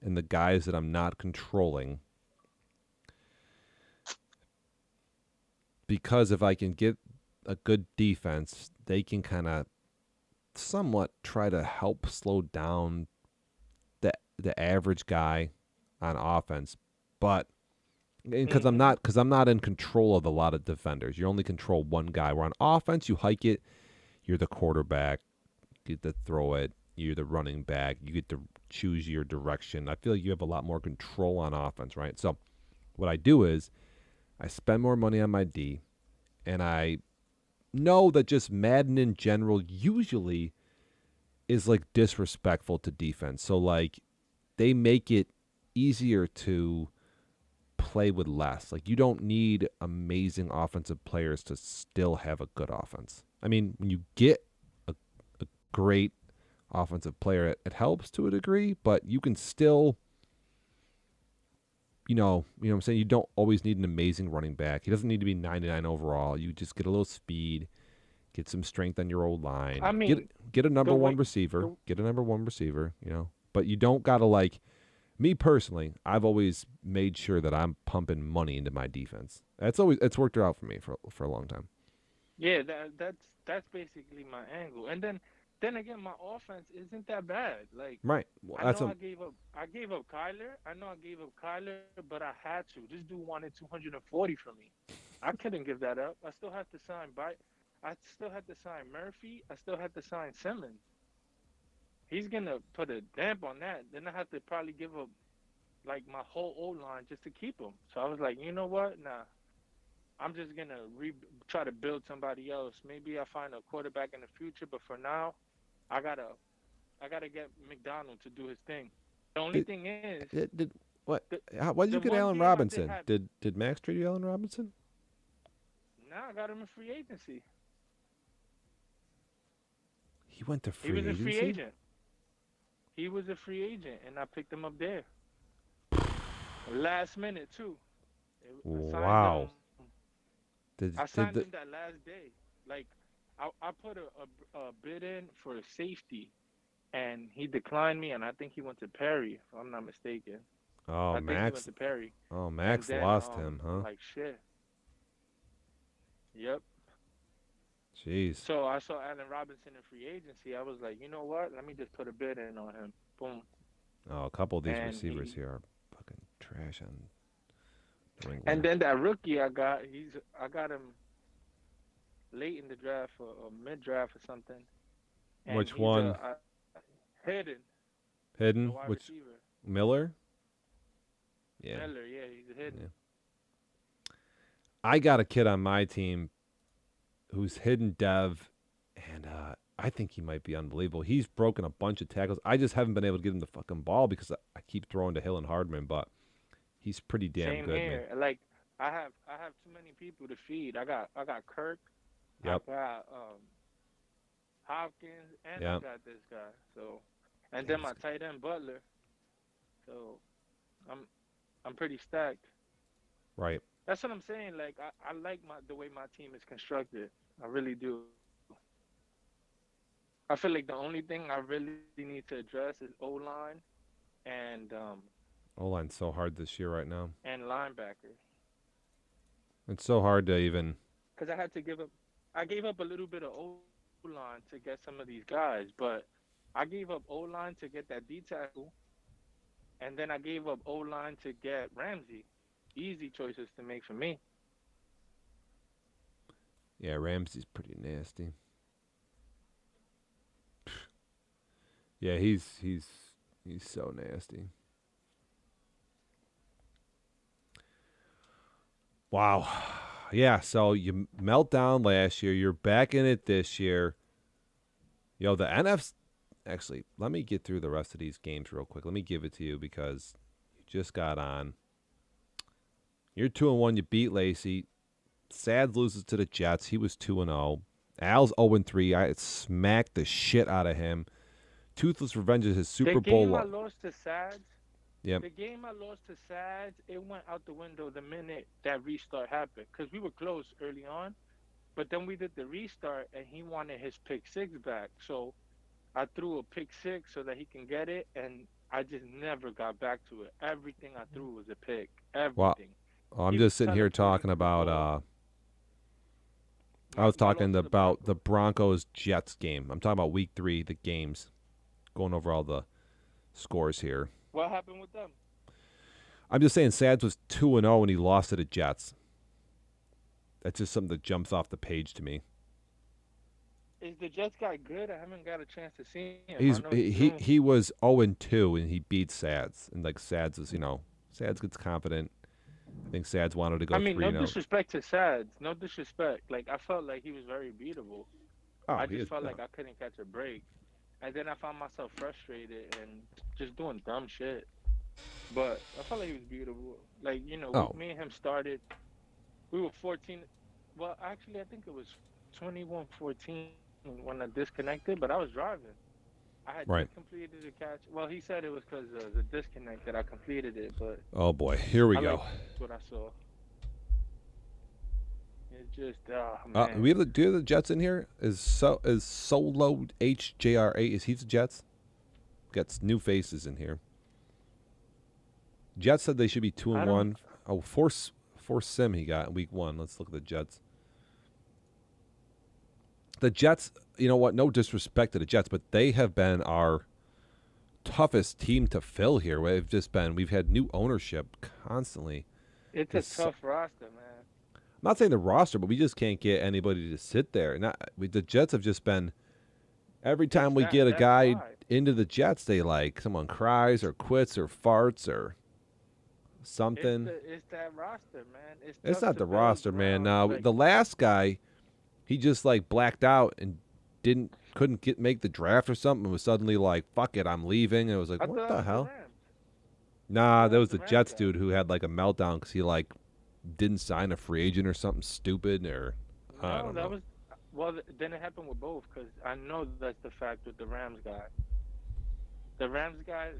and the guys that I'm not controlling because if I can get a good defense, they can kind of somewhat try to help slow down the average guy on offense. But because I'm Hmm. not because I'm not in control of a lot of defenders. You only control one guy. Where on offense, you hike it. You're the quarterback. You get to throw it. You're the running back. You get to choose your direction. I feel like you have a lot more control on offense, right? So what I do is I spend more money on my D, and I know that just Madden in general usually is like disrespectful to defense. So like they make it easier to play with less. Like you don't need amazing offensive players to still have a good offense. I mean, when you get a great offensive player, it helps to a degree, but you can still, what I'm saying. You don't always need an amazing running back. He doesn't need to be 99 overall. You just get a little speed, get some strength on your old I line, mean, get a the number one way receiver, the get a number one receiver. But you don't gotta like me personally. I've always made sure that I'm pumping money into my defense. It's worked out for me for a long time. Yeah, that's basically my angle. And then again, my offense isn't that bad. Like Right. Well, I that's know a I gave up Kyler. I know I gave up Kyler, but I had to. This dude wanted 240 from me. I couldn't give that up. I still had to sign Murphy. I still had to sign Simmons. He's gonna put a damp on that. Then I have to probably give up like my whole O line just to keep him. So I was like, you know what? Nah, I'm just gonna try to build somebody else. Maybe I find a quarterback in the future, but for now, I gotta I gotta get McDonald to do his thing. The only did, thing is did what? the Why did the you get one Allen game I did Robinson? have. Did Max trade you Allen Robinson? Now I got him in free agency. He went to He was free a free agency. agent. He was a free agent, and I picked him up there last minute too. I signed Wow. him. I Did signed did him the that last day. Like I put a bid in for a safety, and he declined me, and I think he went to Perry, if I'm not mistaken. oh I think he went Max to Perry, and Max then lost him, I'm huh? like, shit. Yep. Jeez. So I saw Allen Robinson in free agency. I was like, you know what? Let me just put a bid in on him. Boom. Oh, a couple of these And receivers he, here are fucking trash on New and England. then that rookie I got him late in the draft or mid draft or something. and Which he's one? a hidden, the Hidden? wide Which receiver. Miller? Yeah. Miller, yeah, he's hidden. Yeah. I got a kid on my team who's hidden dev, and I think he might be unbelievable. He's broken a bunch of tackles. I just haven't been able to get him the fucking ball because I keep throwing to Hill and Hardman, but he's pretty damn Same good, man. here. Like I have too many people to feed. I got Kirk, I Yep. got Hopkins, and I Yep. got this guy. So, and Damn, then this my guy. tight end Butler. So I'm I'm pretty stacked. Right. That's what I'm saying. Like I like the way my team is constructed. I really do. I feel like the only thing I really need to address is O line and O-line's so hard this year right now. and linebacker. It's so hard to even. Because I gave up a little bit of O line to get some of these guys, but I gave up O line to get that D tackle, and then I gave up O line to get Ramsey. Easy choices to make for me. Yeah, Ramsey's pretty nasty. Yeah, he's so nasty. Wow. Yeah, so you melt down last year. You're back in it this year. Yo, the NF's actually. Let me get through the rest of these games real quick. Let me give it to you because you just got on. You're 2-1. You beat Lacey. Sads loses to the Jets. He was 2-0. Al's 0-3. I smacked the shit out of him. Toothless Revenge is his The Super Bowl. game I lost to Sads, Yep. the game I lost to Sads, it went out the window the minute that restart happened because we were close early on, but then we did the restart and he wanted his pick six back. So I threw a pick six so that he can get it, and I just never got back to it. Everything I threw was a pick. Well, Everything. I'm He was just sitting here teleporting talking to the about. ball. I was My loss talking to the about the Broncos. Broncos Jets game. I'm talking about Week 3, the games. Going over all the scores here. What happened with them? I'm just saying, Sads was 2-0 and he lost to the Jets. That's just something that jumps off the page to me. Is the Jets guy good? I haven't got a chance to see him. I He's know he's he doing. he was 0-2 and he beat Sads. And like Sads is, Sads gets confident. I think Sads wanted to I go mean, no 3-0. disrespect to Sads. No disrespect. Like I felt like he was very beatable. Oh, I he just is. felt No. like I couldn't catch a break. And then I found myself frustrated and just doing dumb shit. But I felt like he was beatable. Like, Oh, me and him started, we were 14. Well, actually, I think it was 21-14 when I disconnected, but I was driving. I had just right. completed the catch. Well, he said it was because of the disconnect that I completed it, but Oh boy, here we I go. liked what I saw. It's just, oh, man. We have do you have the Jets in here? Is Solo HJRA? Is he the Jets? Gets new faces in here. Jets said they should be two I and don't, one. Oh, force sim he got in week 1. Let's look at the Jets. The Jets, you know what? No disrespect to the Jets, but they have been our toughest team to fill here. We've had new ownership constantly. it's a This, I'm tough roster, man. not saying the roster, but we just can't get anybody to sit there. The Jets have just been every time we get a That's guy why. into the Jets, they like someone cries or quits or farts or something. It's that roster, man. It's It's tough not to the build roster, man. around. Now Like the last guy, he just like blacked out and couldn't make the draft or something. And was suddenly like, "Fuck it, I'm leaving." And it was like, I "What thought that the was the hell?" Rams. I Nah, thought that that was was the the Rams Jets guy. dude who had like a meltdown because he like didn't sign a free agent or something stupid or I No, don't that know. was well. Then it happened with both because I know that's the fact with the Rams guy. The Rams guy,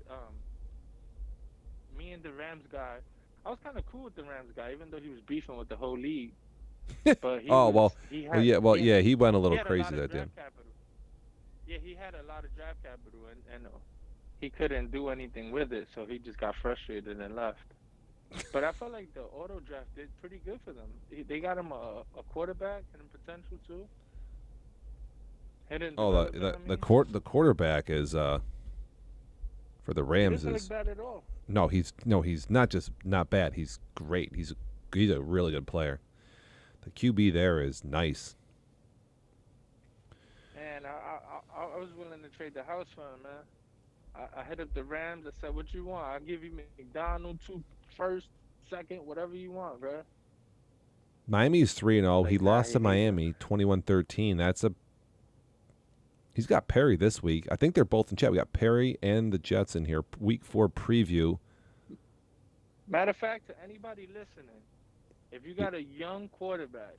me and the Rams guy, I was kind of cool with the Rams guy, even though he was beefing with the whole league. But Oh well, he well had yeah, well he yeah, he went a he little had a lot crazy of that day. draft capital. Yeah, he had a lot of draft capital, and he couldn't do anything with it, so he just got frustrated and left. But I felt like the auto draft did pretty good for them. They got him a quarterback and a potential too. Hidden Oh, development, I mean. the quarterback is for the He Rams doesn't look is bad at all. he's not just not bad. He's great. He's a really good player. The QB there is nice. And and I was willing to trade the house for him, man. I hit up the Rams. I said, "What you want? I'll give you McDonald, two first, second, whatever you want, bro." Miami's 3-0. He Like, nah, lost he to hates it. Miami 21-13. He's got Perry this week. I think they're both in chat. We got Perry and the Jets in here. Week 4 preview. Matter of fact, to anybody listening, if you got a young quarterback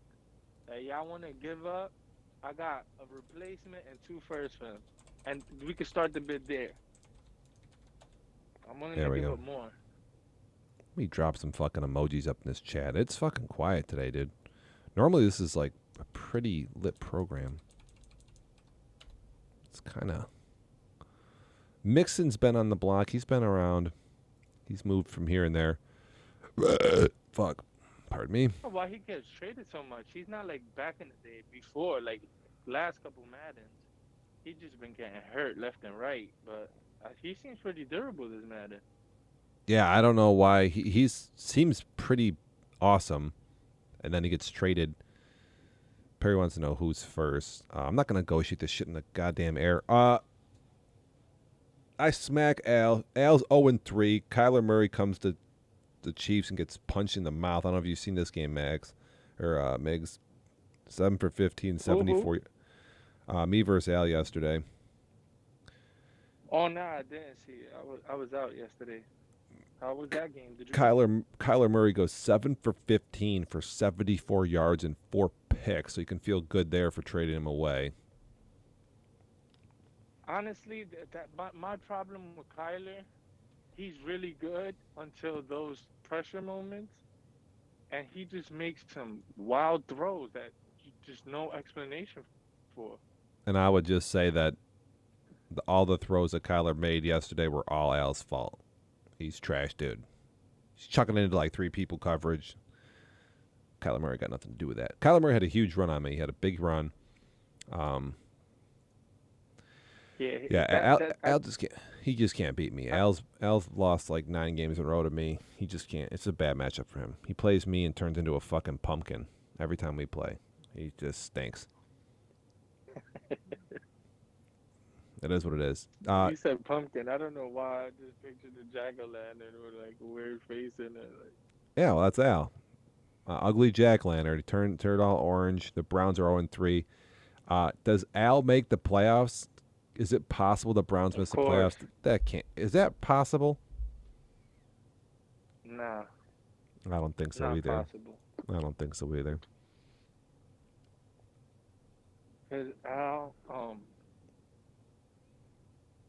that y'all want to give up, I got a replacement and two first for him, and we can start the bid there. I'm willing There to we give go. up more. Let me drop some fucking emojis up in this chat. It's fucking quiet today, dude. Normally this is like a pretty lit program. It's kind of... Mixon's been on the block. He's been around. He's moved from here and there. Fuck. Pardon me. Why he gets traded so much? He's not like back in the day before, like last couple Maddens. He just been getting hurt left and right, but he seems pretty durable this Madden. Yeah, I don't know why. He's seems pretty awesome, and then he gets traded. Perry wants to know who's first. I'm not going to negotiate this shit in the goddamn air. I smack Al. Al's 0-3. Kyler Murray comes to the Chiefs and gets punched in the mouth. I don't know if you've seen this game, Max. Or Migs. 7 for 15, 74. Me versus Al yesterday. Oh, no, I didn't see it. I was out yesterday. How was that game? Did you Kyler Murray goes 7 for 15 for 74 yards and 4 picks, so you can feel good there for trading him away. Honestly, my problem with Kyler, he's really good until those pressure moments, and he just makes some wild throws that just no explanation for. And I would just say that all the throws that Kyler made yesterday were all Al's fault. He's trash, dude. He's chucking into like 3 people coverage. Kyler Murray got nothing to do with that. Kyler Murray had a huge run on me. He had a big run. Al just can't. He just can't beat me. Al's lost like 9 games in a row to me. He just can't. It's a bad matchup for him. He plays me and turns into a fucking pumpkin every time we play. He just stinks. It is what it is. You said pumpkin. I don't know why. I just pictured the jack-o'-lantern with like a weird face in it. Like, Yeah, well, that's Al. Ugly jack-o'-lantern. He turned all orange. The Browns are 0-3. Does Al make the playoffs? Is it possible the Browns miss the playoffs? That can't. Is that possible? Nah. I don't think so not either. Possible. I don't think so either. Cause Al,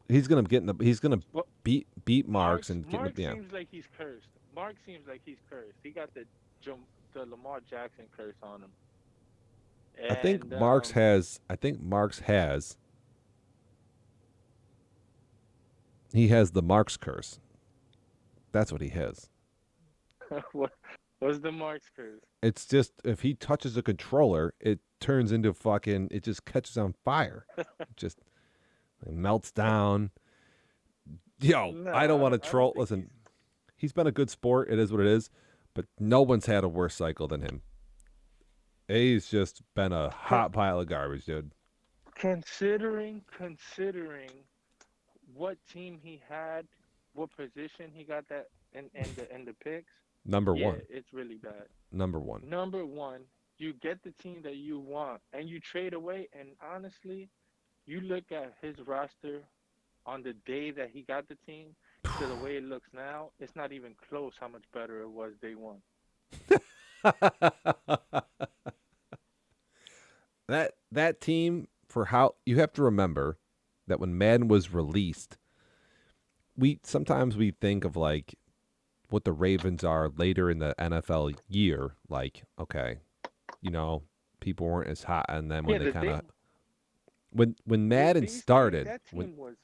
he's gonna get in the. He's gonna beat Marks and get. Mark Yeah. seems like he's cursed. Mark seems like he's cursed. He got the Lamar Jackson curse on him. And, I think Marks has. He has the Marks curse. That's what he has. What's the Marks curse? It's just if he touches a controller, it turns into fucking. It just catches on fire. It melts down. Yo, no, I don't want to troll. Listen, he's been a good sport. It is what it is. But no one's had a worse cycle than him. He's just been a hot pile of garbage, dude. Considering what team he had, what position he got that in the picks. Number one. It's really bad. Number one. You get the team that you want, and you trade away. And honestly, you look at his roster on the day that he got the team to the way it looks now, it's not even close how much better it was day one. That team, for how you have to remember that when Madden was released, sometimes we think of like what the Ravens are later in the NFL year, like, okay, people weren't as hot, and then when they kind of when Madden started, that team was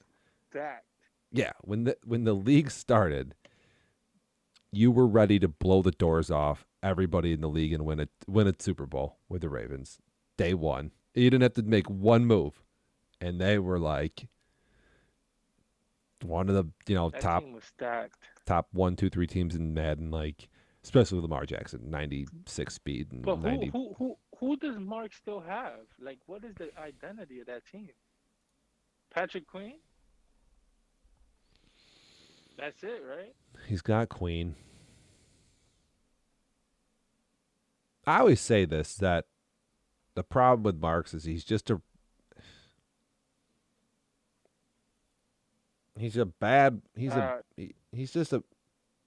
stacked. Yeah, when the league started, you were ready to blow the doors off everybody in the league and win a Super Bowl with the Ravens. Day one. You didn't have to make one move. And they were like one of the, top team was stacked. Top 1, 2, 3 teams in Madden, like especially with Lamar Jackson, 96 speed and but 90. Who does Mark still have? Like, what is the identity of that team? Patrick Queen? That's it, right? He's got Queen. I always say this, that the problem with Marks is he's a bad he's just a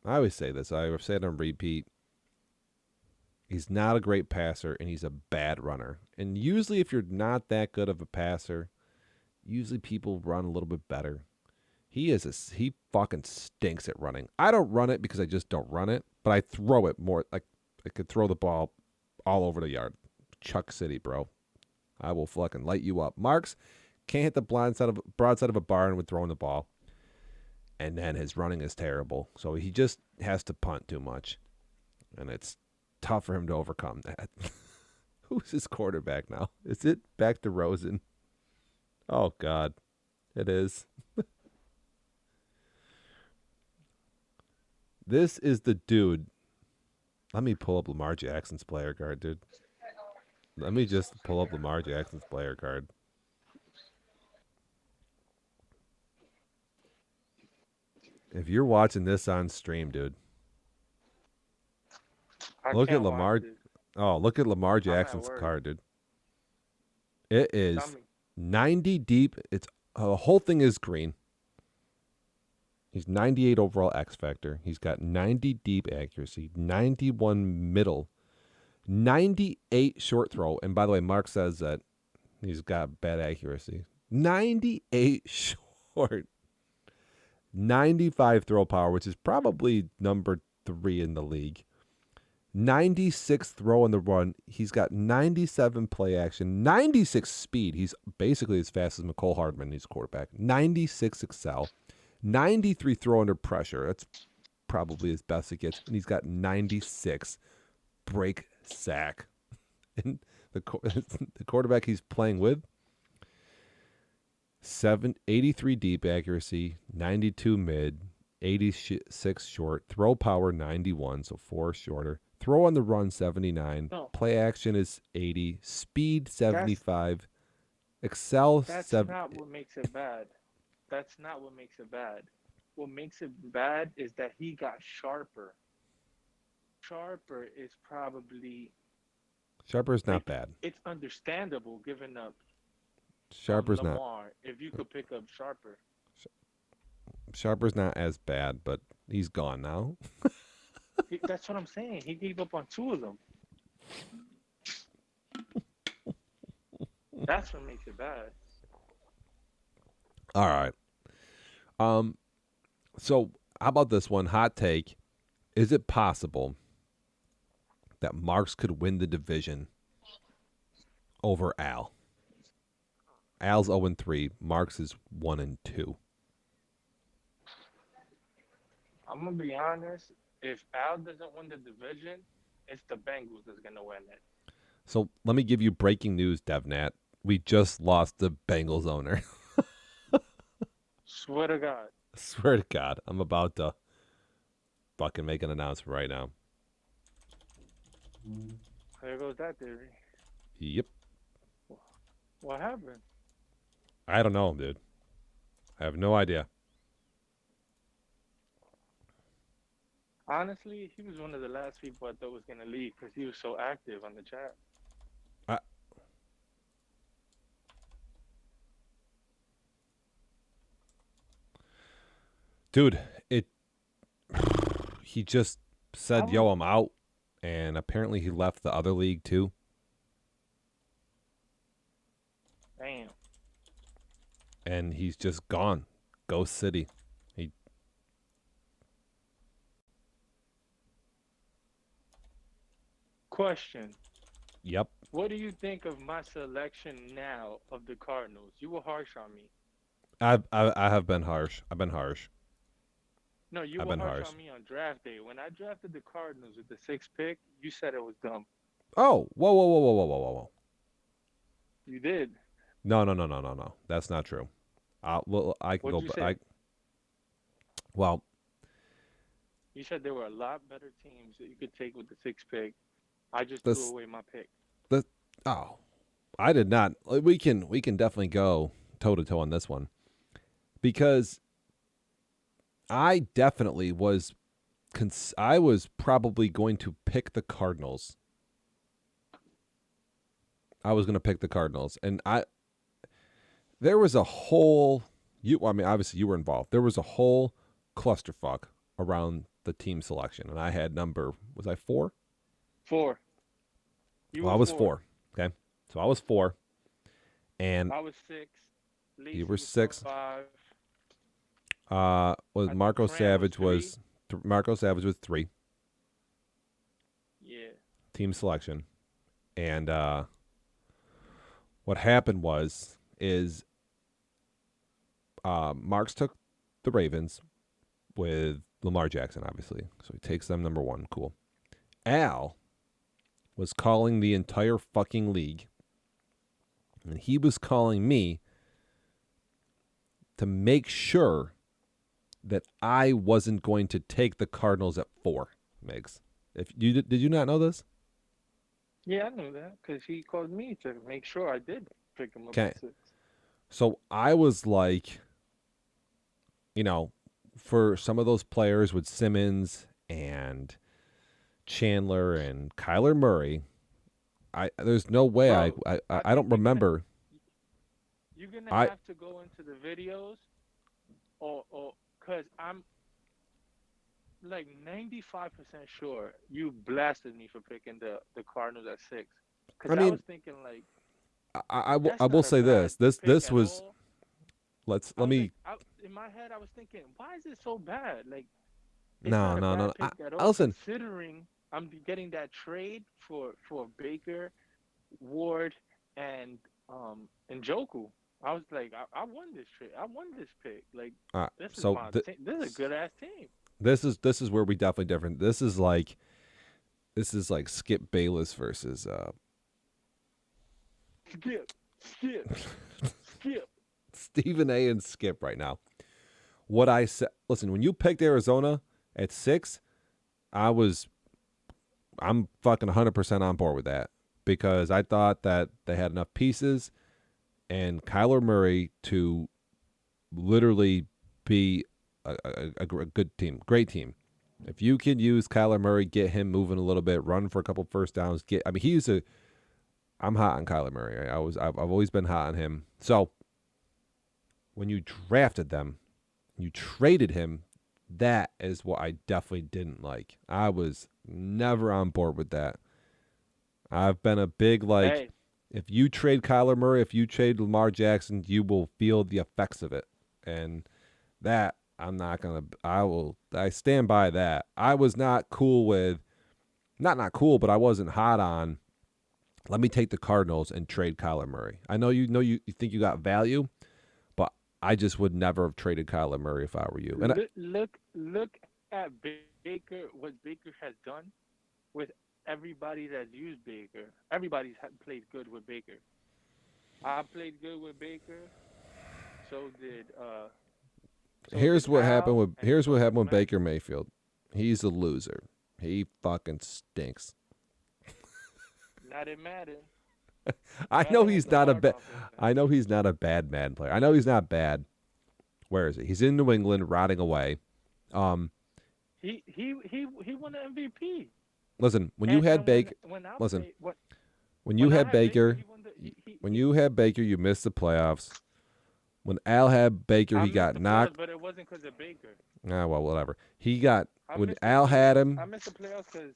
I always say this. I've said it on repeat. He's not a great passer, and he's a bad runner. And usually, if you're not that good of a passer, usually people run a little bit better. He fucking stinks at running. I don't run it because I just don't run it, but I throw it more. Like I could throw the ball all over the yard. Chuck City, bro. I will fucking light you up. Marks can't hit the broadside of a barn with throwing the ball, and then his running is terrible. So he just has to punt too much, and it's tough for him to overcome that. Who's his quarterback now? Is it back to Rosen? Oh God, it is. This is the dude. Let me pull up Lamar Jackson's player card, dude. Let me just pull up Lamar Jackson's player card. If you're watching this on stream, dude, I look at can't watch Lamar. this. Oh, look at Lamar I'm at Jackson's work. card, dude. It Tell is me. 90 deep. It's the whole thing is green. He's 98 overall X factor. He's got 90 deep accuracy, 91 middle, 98 short throw. And by the way, Mark says that he's got bad accuracy. 98 short, 95 throw power, which is probably number 3 in the league. 96 throw on the run. He's got 97 play action, 96 speed. He's basically as fast as McCole Hardman. He's quarterback. 96 excel, 93 throw under pressure. That's probably as best it gets. And he's got 96 break sack. And the quarterback he's playing with, 83 deep accuracy, 92 mid, 86 short, throw power 91, so 4 shorter. Throw on the run 79, No, play action is 80, speed that's 75, excel that's 7. not what makes it bad. That's not what makes it bad. What makes it bad is that he got sharper. Sharper is probably Sharper's not like bad. it's understandable giving up Sharper's not Lamar if you could pick up Sharper. Sharper's not as bad, but he's gone now. That's what I'm saying. He gave up on 2 of them. That's what makes it bad. All right. So how about this one? Hot take. Is it possible that Marks could win the division over Al? Al's 0-3. Marks is 1-2. I'm gonna be honest. If Al doesn't win the division, it's the Bengals that's gonna win it. So let me give you breaking news, DevNat. We just lost the Bengals owner. Swear to God. Swear to God, I'm about to fucking make an announcement right now. There goes that theory. Yep. What happened? I don't know, dude. I have no idea. Honestly, he was one of the last people I thought was gonna leave because he was so active on the chat. Dude, he just said, "Yo, I'm out," and apparently he left the other league too. Damn. And he's just gone. Ghost City. Question. Yep. What do you think of my selection now of the Cardinals? You were harsh on me. I have been harsh. I've been harsh. No, you I've were been harsh harsh. on me on draft day. When I drafted the Cardinals with the 6th pick, you said it was dumb. Oh, whoa. You did. No. That's not true. Well, I can What'd go. you say? Well, You said there were a lot better teams that you could take with the 6th pick. I just this threw away my pick. Oh, I did not. We can definitely go toe to toe on this one because I definitely was. I was probably going to pick the Cardinals. I was going to pick the Cardinals, and there was a whole. I mean, obviously you were involved. There was a whole clusterfuck around the team selection, and I had number. Was I 4? 4. You Well, I were was 4. 4. Okay, so I was 4, and I was 6. you Lacey were was 6. 5. Was I think Marco Fran was Savage 3. was Marco Savage was 3 Yeah. team selection, and what happened is Marks took the Ravens with Lamar Jackson, obviously, so he takes them number 1. Cool. Al was calling the entire fucking league, and he was calling me to make sure that I wasn't going to take the Cardinals at 4. Megs, if you did you not know this? Yeah, I knew that because he called me to make sure I did pick him up Okay, at 6. so I was like, for some of those players with Simmons and Chandler and Kyler Murray, there's no way Bro, I I think don't remember. you're gonna I have to go into the videos or cause I'm like 95% sure you blasted me for picking the Cardinals at 6. I Cause I was mean thinking like I that's will not a say bad pick this at was all. I let was like, me in my head, I was thinking, why is it so bad? Like, it's no not a no no, bad no. pick at all, Listen. considering I'm getting that trade for Baker, Ward, and Njoku. I was like, I won this trade. I won this pick. Like, this is So my team. This is a good ass team. this is where we definitely different. This is like Skip Bayless versus Skip, skip, skip. Stephen A and Skip right now. What I said, listen, when you picked Arizona at 6, I'm fucking 100% on board with that because I thought that they had enough pieces and Kyler Murray to literally be a good team, great team. If you can use Kyler Murray, get him moving a little bit, run for a couple first downs, I'm hot on Kyler Murray. I've always been hot on him. So when you drafted them, you traded him. That is what I definitely didn't like. I was never on board with that. I've been a big like, Hey, if you trade Kyler Murray, if you trade Lamar Jackson, you will feel the effects of it, and that I'm not gonna. I stand by that. I was not cool with, not cool, but I wasn't hot on. Let me take the Cardinals and trade Kyler Murray. I know you think you got value, but I just would never have traded Kyler Murray if I were you. And look at Baker. What Baker has done with everybody that's used Baker. Everybody's played good with Baker. I played good with Baker. So did uh so did Al, and here's so what did happened with Mac. Baker Mayfield. He's a loser. He fucking stinks. Not in Madden. I know Madden has he's the not a hard bad. offense. I know he's not a bad Madden player. I know he's not bad. Where is he? He's in New England, rotting away. Um, He won the MVP. listen, when you And had Baker, when I listen, played when you when I had had Baker, Baker, he won the when you had Baker, you missed the playoffs. When Al had Baker, I he missed got the playoffs, knocked. but it wasn't because of Baker. Ah, well, whatever. He got I when missed the Al had playoffs. I him, missed the playoffs because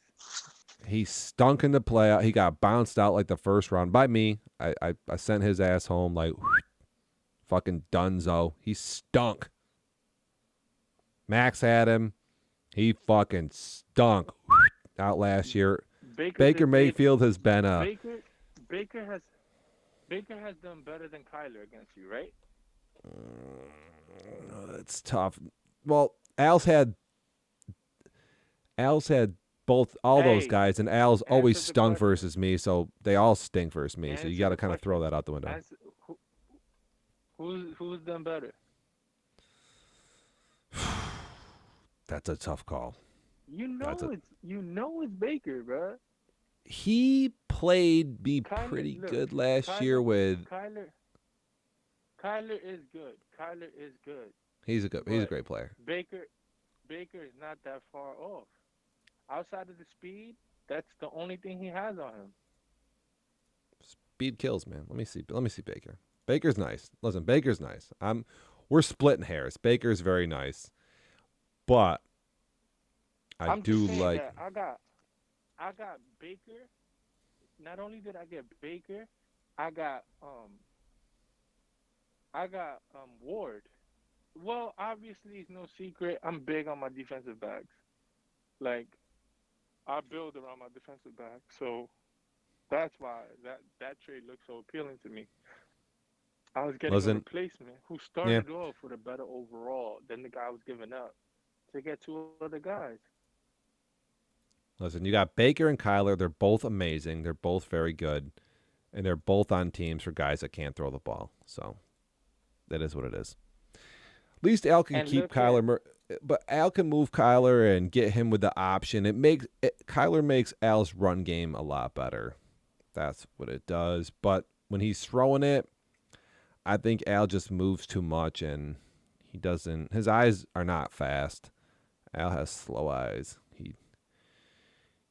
he stunk in the playoff. He got bounced out like the first round by me. I sent his ass home like fucking Dunzo. He stunk. Max had him. He fucking stunk out last year. Baker Baker did Mayfield has been a. Baker Baker has Baker has done better than Kyler against you, right? It's tough. Well, Al's had both all those Hey, guys, and Al's always answer the stunk question. versus me, so they all stink versus me. So you Answer got to the kind of throw question. that out the window. Answer, who, who's done better? That's a tough call. That's a You know it's Baker, bro. he played me Kyler, pretty look, good last year Kyler, with. Kyler, Kyler is good. Kyler is good, He's a but great player. Baker, Baker is not that far off. Outside of the speed, that's the only thing he has on him. Speed kills, man. Let me see Baker. Baker's nice. Listen, Baker's nice. We're splitting hairs. Baker's very nice, but I I'm just do saying like. that I got Baker. Not only did I get Baker, I got Ward. Well, obviously it's no secret. I'm big on my defensive backs. Like I build around my defensive back, so that's why that trade looks so appealing to me. I was getting a Listen, replacement who yeah. started off with a better overall than the guy I was giving up to get two other guys. Listen, you got Baker and Kyler. They're both amazing. They're both very good, and they're both on teams for guys that can't throw the ball. So that is what it is. At least Al can And keep look at but Al can move Kyler and get him with the option. Kyler makes Al's run game a lot better. That's what it does. But when he's throwing it, I think Al just moves too much and he doesn't. His eyes are not fast. Al has slow eyes.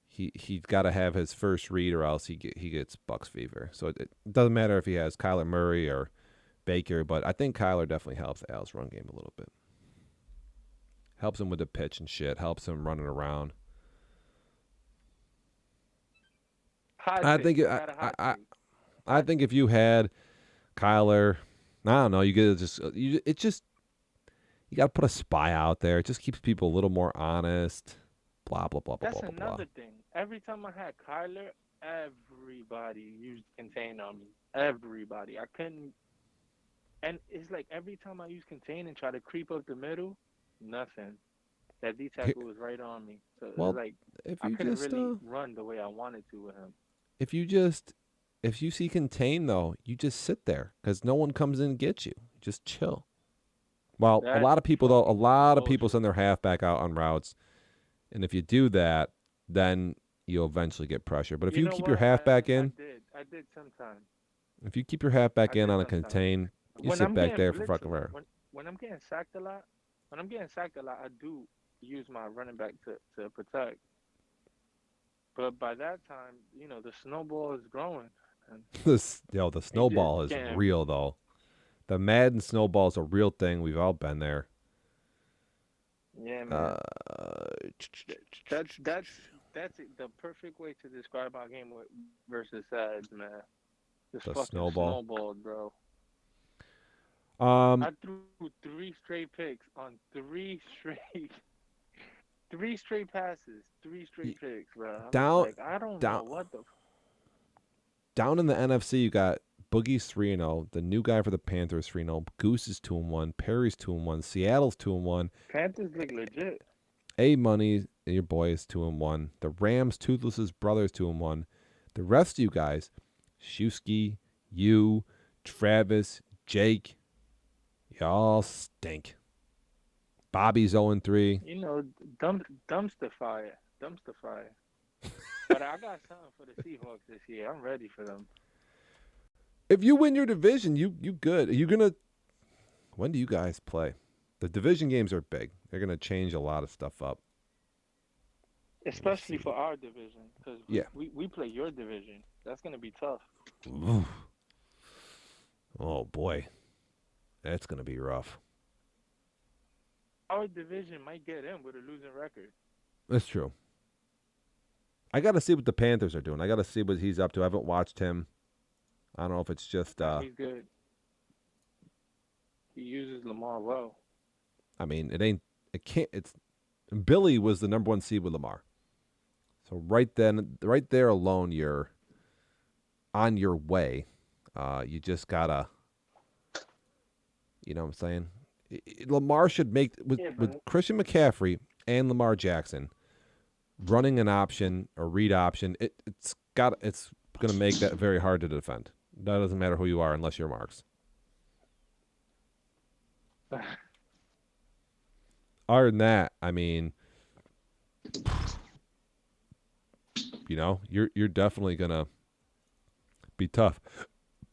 He's got to have his first read or else he gets Bucks fever. So it doesn't matter if he has Kyler Murray or Baker, but I think Kyler definitely helps Al's run game a little bit. Helps him with the pitch and shit. Helps him running around. hot I take. think I got a hot take. I Hot think if take. you had Kyler, I don't know, you get just you got to put a spy out there. It just keeps people a little more honest. Blah blah blah blah That's blah blah blah. another thing. Every time I had Kyler, everybody used contain on me. Everybody. I couldn't. And it's like every time I use contain and try to creep up the middle, nothing. That D tackle was right on me. So it's Well, like if I you couldn't just really run the way I wanted to with him. if you just if you see contain though, you just sit there because no one comes in and gets you. Just chill. Well, That's a fucking lot of people bullshit. send their halfback out on routes, and if you do that, then you'll eventually get pressure. But if You you know keep your what? halfback I in, did. I did sometimes. if you keep your halfback I in did on a sometimes. contain, you When sit I'm back getting there for blitzed a fucking lot, forever. when I'm getting sacked a lot, when I'm getting sacked a lot, I do use my running back to protect. But by that time, the snowball is growing, and The he just snowball is getting. real though. The Madden snowball is a real thing. We've all been there. Yeah, Uh, man. Th- that's the perfect way to describe our game versus Sads, man. This the fucking snowball. snowball, bro. Um, I threw three straight picks on three straight passes, three y- straight picks, bro. I'm just down, like, I don't down, know what the. down in the NFC, you got Boogie's 3-0. The new guy for the Panthers 3-0. Goose is 2-1. Perry's 2-1. Seattle's 2-1. Panthers look legit. A Money, your boy is 2-1. The Rams, Toothless's brothers 2-1. The rest of you guys, Shusky, you, Travis, Jake, y'all stink. Bobby's 0-3. You know, dumpster fire, dumpster fire. But I got something for the Seahawks this year. I'm ready for them. If you win your division, you good. Are you gonna? When do you guys play? The division games are big. They're gonna change a lot of stuff up. Let me Especially see. for our division, because Yeah. we play your division. That's gonna be tough. Oof. Oh boy, that's gonna be rough. Our division might get in with a losing record. That's true. I got to see what the Panthers are doing. I got to see what he's up to. I haven't watched him. I don't know if it's just. He's good. He uses Lamar well. I mean, it ain't. It can't. It's Billy was the number one seed with Lamar. So right there alone, you're on your way. You just gotta. You know what I'm saying? Lamar should make Yeah, with but Christian McCaffrey and Lamar Jackson running an option or read option. It's going to make that very hard to defend. That doesn't matter who you are unless you're Marks. Other than that, I mean, you're definitely gonna be tough.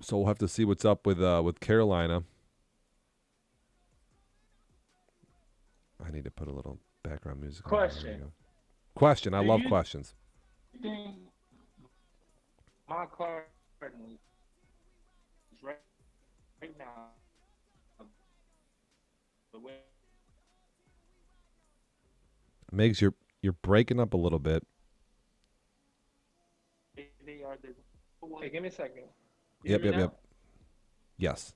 So we'll have to see what's up with Carolina. I need to put a little background music on here. There we Question: go. Question. I Do love you questions. think my Cardinals right now, the way Migs, you're breaking up a little bit. they are, hey, give me a second. You hear Yep, me yep, now? yep. Yes.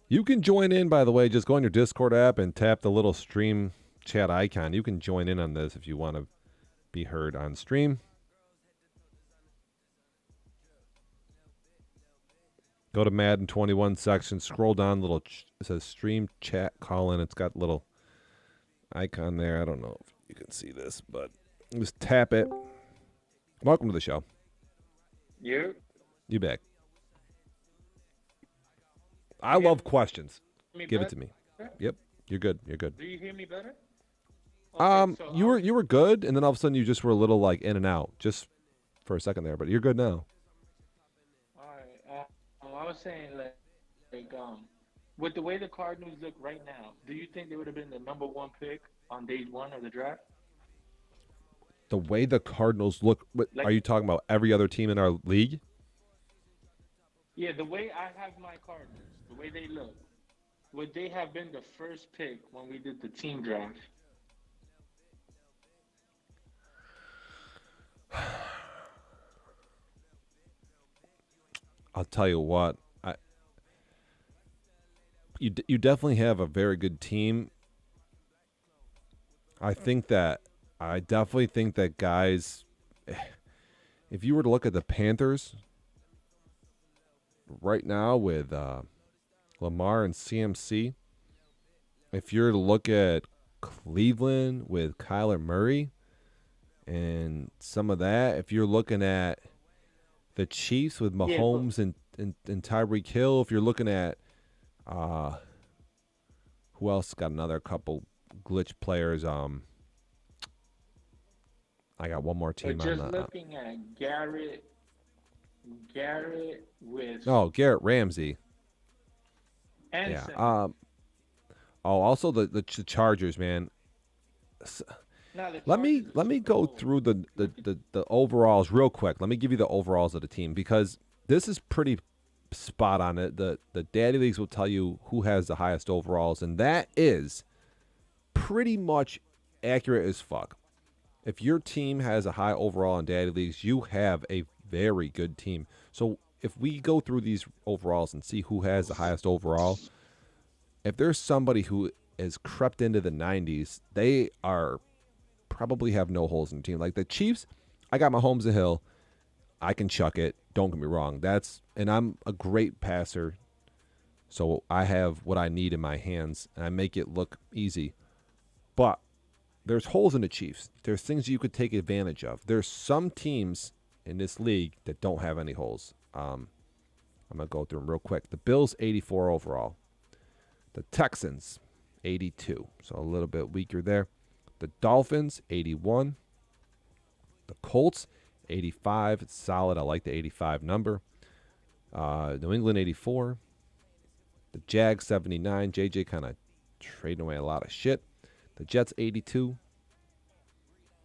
You can join in, by the way. Just go on your Discord app and tap the little stream chat icon. You can join in on this if you want to be heard on stream. Go to Madden 21 section. Scroll down. It says stream chat call in. It's got a little icon there. I don't know if you can see this, but just tap it. Welcome to the show. You back. I love questions. Give it to me. Yep, you're good. You're good. Do you hear me better? Okay, so you were good, and then all of a sudden you just were a little like in and out, just for a second there. But you're good now. all right. I was saying with the way the Cardinals look right now, do you think they would have been the number one pick on day one of the draft? The way the Cardinals look, are you talking about every other team in our league? Yeah, the way I have my Cardinals, the way they look, would they have been the first pick when we did the team draft? I'll tell you what, you definitely have a very good team. I definitely think that guys, if you were to look at the Panthers right now with Lamar and CMC, if you're to look at Cleveland with Kyler Murray and some of that, if you're looking at the Chiefs with Mahomes and Tyreek Hill, if you're looking at who else got another couple glitch players? I got one more team But on just the. looking at Garrett with Garrett Ramsey. Anson. Yeah. Also the Chargers, man. Let me go through the overalls real quick. Let me give you the overalls of the team because this is pretty spot on it. The daddy leagues will tell you who has the highest overalls, and that is pretty much accurate as fuck. If your team has a high overall in daddy leagues, you have a very good team. So if we go through these overalls and see who has the highest overall, if there's somebody who has crept into the 90s, they are probably have no holes in the team. Like the Chiefs, I got Mahomes and Hill. I can chuck it. Don't get me wrong. And I'm a great passer, so I have what I need in my hands, and I make it look easy. But there's holes in the Chiefs. There's things you could take advantage of. There's some teams in this league that don't have any holes. I'm going to go through them real quick. The Bills, 84 overall. The Texans, 82. So a little bit weaker there. The Dolphins, 81. The Colts, 85. It's solid. I like the 85 number. New England, 84. The Jags, 79. JJ kind of trading away a lot of shit. The Jets, 82.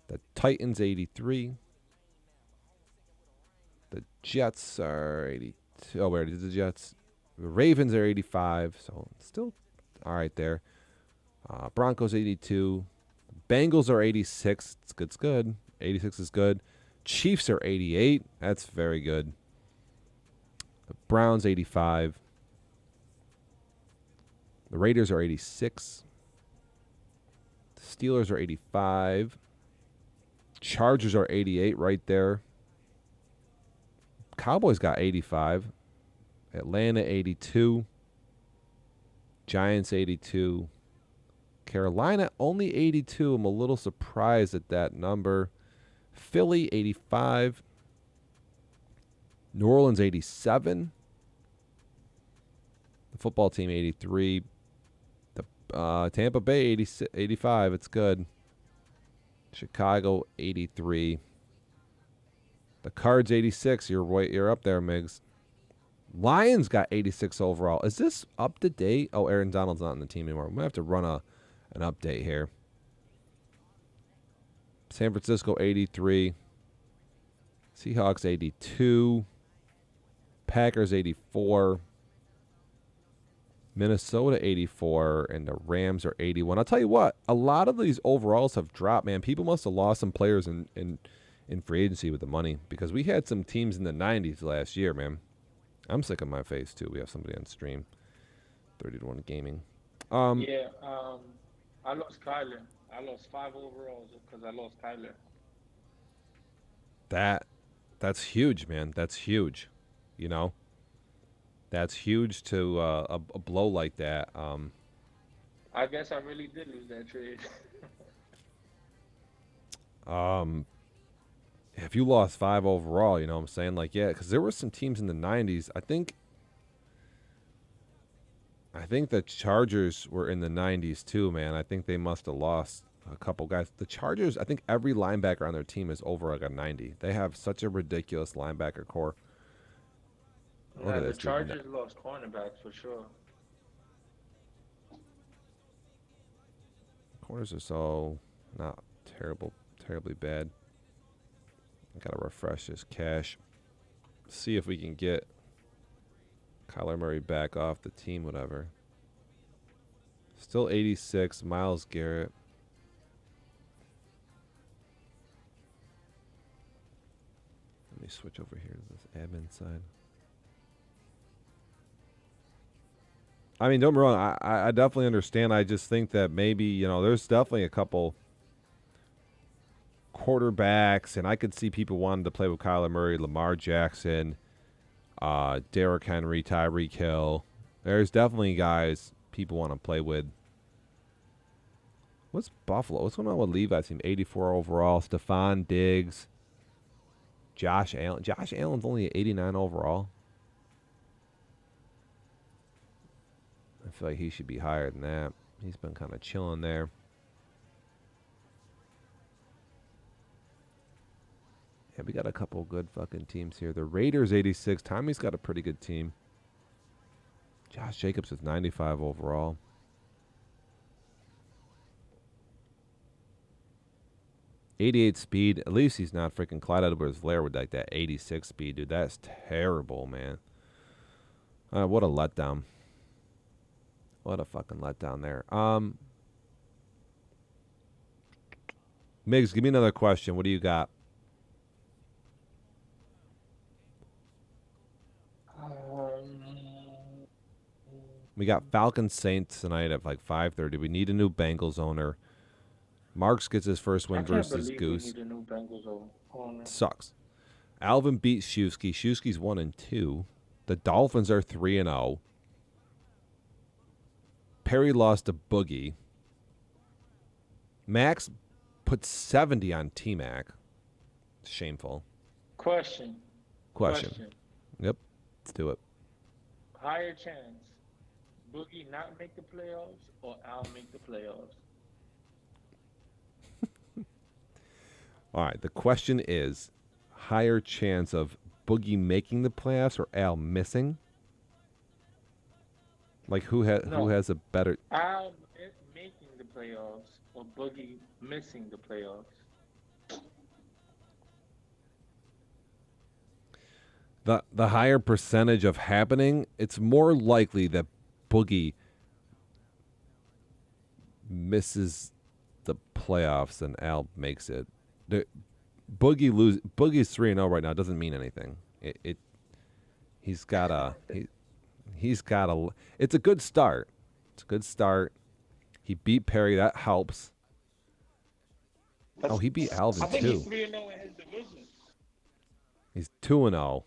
The Titans, 83. The Jets are 82. Oh, where did the Jets? The Ravens are 85. So still all right there. Broncos, 82. Bengals are 86. It's good. It's good. 86 is good. Chiefs are 88. That's very good. The Browns, 85. The Raiders are 86. The Steelers are 85. Chargers are 88 right there. Cowboys got 85. Atlanta, 82. Giants, 82. Carolina, only 82. I'm a little surprised at that number. Philly, 85. New Orleans, 87. The football team, 83. The Tampa Bay 86, 85. It's good. Chicago 83. The Cards 86. You're up there, Migs. Lions got 86 overall. Is this up to date? Oh, Aaron Donald's not in the team anymore. We might have to run an update here. San Francisco 83. Seahawks 82. Packers 84. Minnesota 84. And the Rams are 81. I'll tell you what, a lot of these overalls have dropped, man. People must have lost some players in free agency with the money because we had some teams in the 90s last year, man. I'm sick of my face, too. We have somebody on stream. 30-1 gaming. Yeah, I lost Kyler. I lost 5 overalls because I lost Kyler. That's huge, man. That's huge. You know? That's huge to a blow like that. I guess I really did lose that trade. If you lost 5 overall, you know what I'm saying? Like, yeah, because there were some teams in the 90s. I think the Chargers were in the 90s too, man. I think they must have lost a couple guys. The Chargers, I think every linebacker on their team is over like a 90. They have such a ridiculous linebacker core. Yeah, the Chargers lost cornerbacks for sure. Corners are so not terribly bad. I gotta refresh this cache. See if we can get Kyler Murray back off the team, whatever. Still 86, Myles Garrett. Let me switch over here to this admin side. I mean, don't get me wrong. I definitely understand. I just think that maybe, there's definitely a couple quarterbacks, and I could see people wanting to play with Kyler Murray, Lamar Jackson, Derrick Henry, Tyreek Hill. There's definitely guys people want to play with. What's Buffalo? What's going on with Levi's team? 84 overall. Stephon Diggs. Josh Allen. Josh Allen's only 89 overall. I feel like he should be higher than that. He's been kind of chilling there. Yeah, we got a couple good fucking teams here. The Raiders 86. Tommy's got a pretty good team. Josh Jacobs is 95 overall. '88 speed. At least he's not freaking Clyde Edwards-Helaire with like that 86 speed, dude. That's terrible, man. What a letdown. What a fucking letdown there. Migs, give me another question. What do you got? We got Falcons Saints tonight at like 5:30. We need a new Bengals owner. Marks gets his first win versus Goose. We need a new Bengals owner. Sucks. Alvin beats Shusky. Shusky's 1-2. The Dolphins are 3-0. Perry lost to Boogie. Max put 70 on T-Mac. Shameful. Question. Yep. Let's do it. Higher chance Boogie not make the playoffs or Al make the playoffs? All right. The question is higher chance of Boogie making the playoffs or Al missing? Like who has a better Al making the playoffs or Boogie missing the playoffs? The higher percentage of happening, it's more likely that Boogie misses the playoffs than Al makes it. Boogie's 3-0 right now doesn't mean anything. He's got a it's a good start. It's a good start. He beat Perry, that helps. He beat Alvin too. I think he's 3-0 in his division. He's 2-0.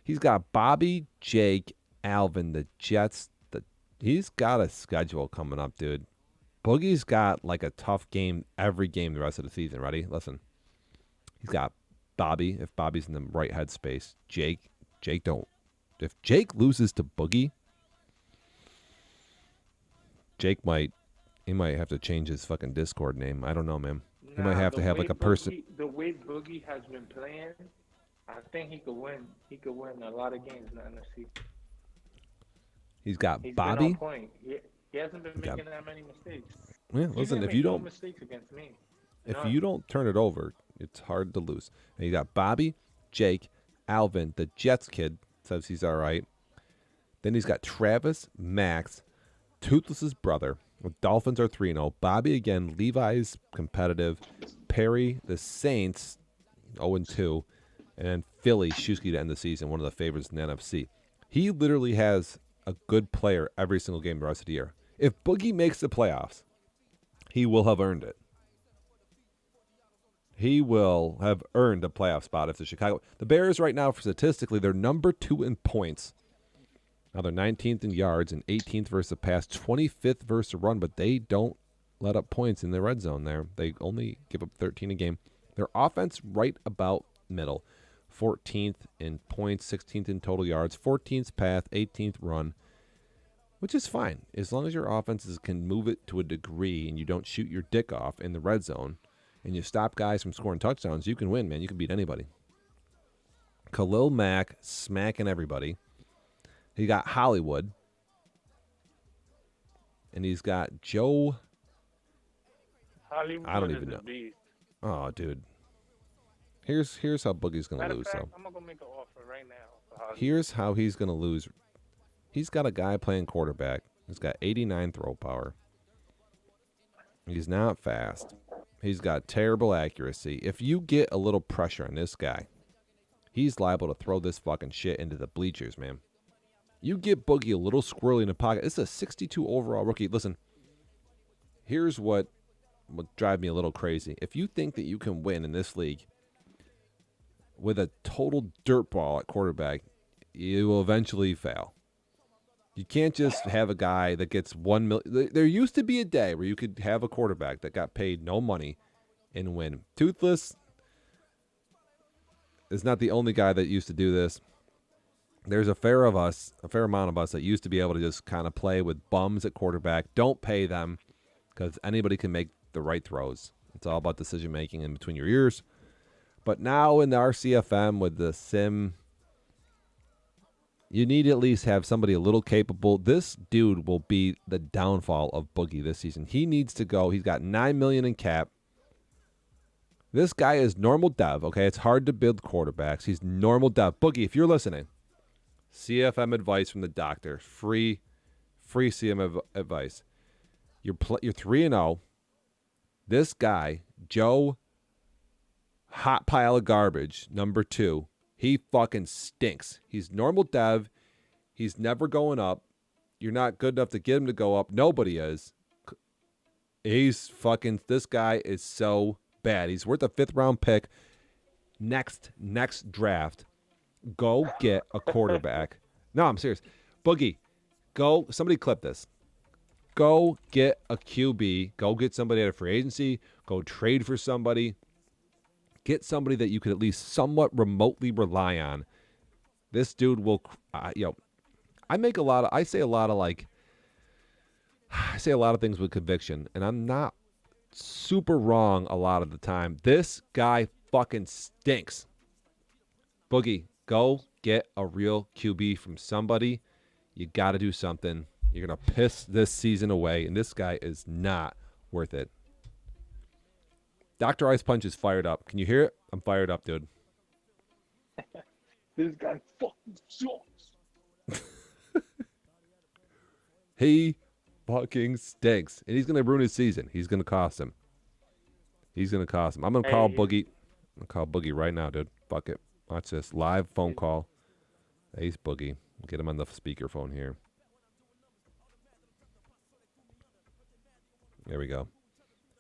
He's got Bobby, Jake, Alvin, the Jets. He's got a schedule coming up, dude. Boogie's got like a tough game every game the rest of the season. Ready? Listen. He's got Bobby, if Bobby's in the right headspace. Jake don't. If Jake loses to Boogie, Jake might have to change his fucking Discord name. I don't know, man. He might Nah, have to have like a person. The way Boogie has been playing, I think he could win. He could win a lot of games in the NFC. He's got He's been on Bobby. point. He hasn't been He got making that many mistakes. yeah. He Listen, didn't make no mistakes against me. if None. you don't turn it over, it's hard to lose. And you got Bobby, Jake, Alvin, the Jets kid says he's all right. Then he's got Travis, Max, Toothless's brother. The Dolphins are 3-0. Bobby again. Levi's competitive. Perry, the Saints, 0-2. And then Philly, Shuski to end the season, one of the favorites in the NFC. He literally has a good player every single game the rest of the year. If Boogie makes the playoffs, he will have earned it. He will have earned a playoff spot if the Chicago. The Bears right now, statistically, they're number 2 in points. Now they're 19th in yards and 18th versus the pass, 25th versus the run, but they don't let up points in the red zone there. They only give up 13 a game. Their offense right about middle. 14th in points, 16th in total yards, 14th pass, 18th run, which is fine. As long as your offenses can move it to a degree and you don't shoot your dick off in the red zone and you stop guys from scoring touchdowns, you can win, man. You can beat anybody. Khalil Mack smacking everybody. He got Hollywood. And he's got Joe. Hollywood I don't even know. Beast. Oh, dude. Here's how Boogie's going to lose, though. I'm going to make an offer right now. Here's how he's going to lose. He's got a guy playing quarterback. He's got 89 throw power. He's not fast. He's got terrible accuracy. If you get a little pressure on this guy, he's liable to throw this fucking shit into the bleachers, man. You get Boogie a little squirrely in the pocket. This is a 62 overall rookie. Listen, here's what would drive me a little crazy. If you think that you can win in this league with a total dirtball at quarterback, you will eventually fail. You can't just have a guy that gets $1 million. There used to be a day where you could have a quarterback that got paid no money and win. Toothless is not the only guy that used to do this. There's a fair amount of us that used to be able to just kind of play with bums at quarterback. Don't pay them because anybody can make the right throws. It's all about decision making in between your ears. But now in the RCFM with the sim, you need to at least have somebody a little capable. This dude will be the downfall of Boogie this season. He needs to go. He's got $9 million in cap. This guy is normal dev, okay? It's hard to build quarterbacks. He's normal dev. Boogie, if you're listening, CFM advice from the doctor. Free CM advice. You're 3-0. This guy, Joe Hot Pile of Garbage, number 2, he fucking stinks. He's normal dev. He's never going up. You're not good enough to get him to go up. Nobody is. This guy is so bad. He's worth a 5th round pick. Next draft. Go get a quarterback. No, I'm serious. Boogie, somebody clip this. Go get a QB. Go get somebody at a free agency. Go trade for somebody. Get somebody that you could at least somewhat remotely rely on. This dude will, I say a lot of things with conviction, and I'm not super wrong a lot of the time. This guy fucking stinks. Boogie, go get a real QB from somebody. You got to do something. You're going to piss this season away, and this guy is not worth it. Dr. Ice Punch is fired up. Can you hear it? I'm fired up, dude. This guy fucking sucks. He fucking stinks. And he's going to ruin his season. He's going to cost him. I'm going to call Boogie. I'm going to call Boogie right now, dude. Fuck it. Watch this. Live phone call. Ace Boogie. Get him on the speakerphone here. There we go.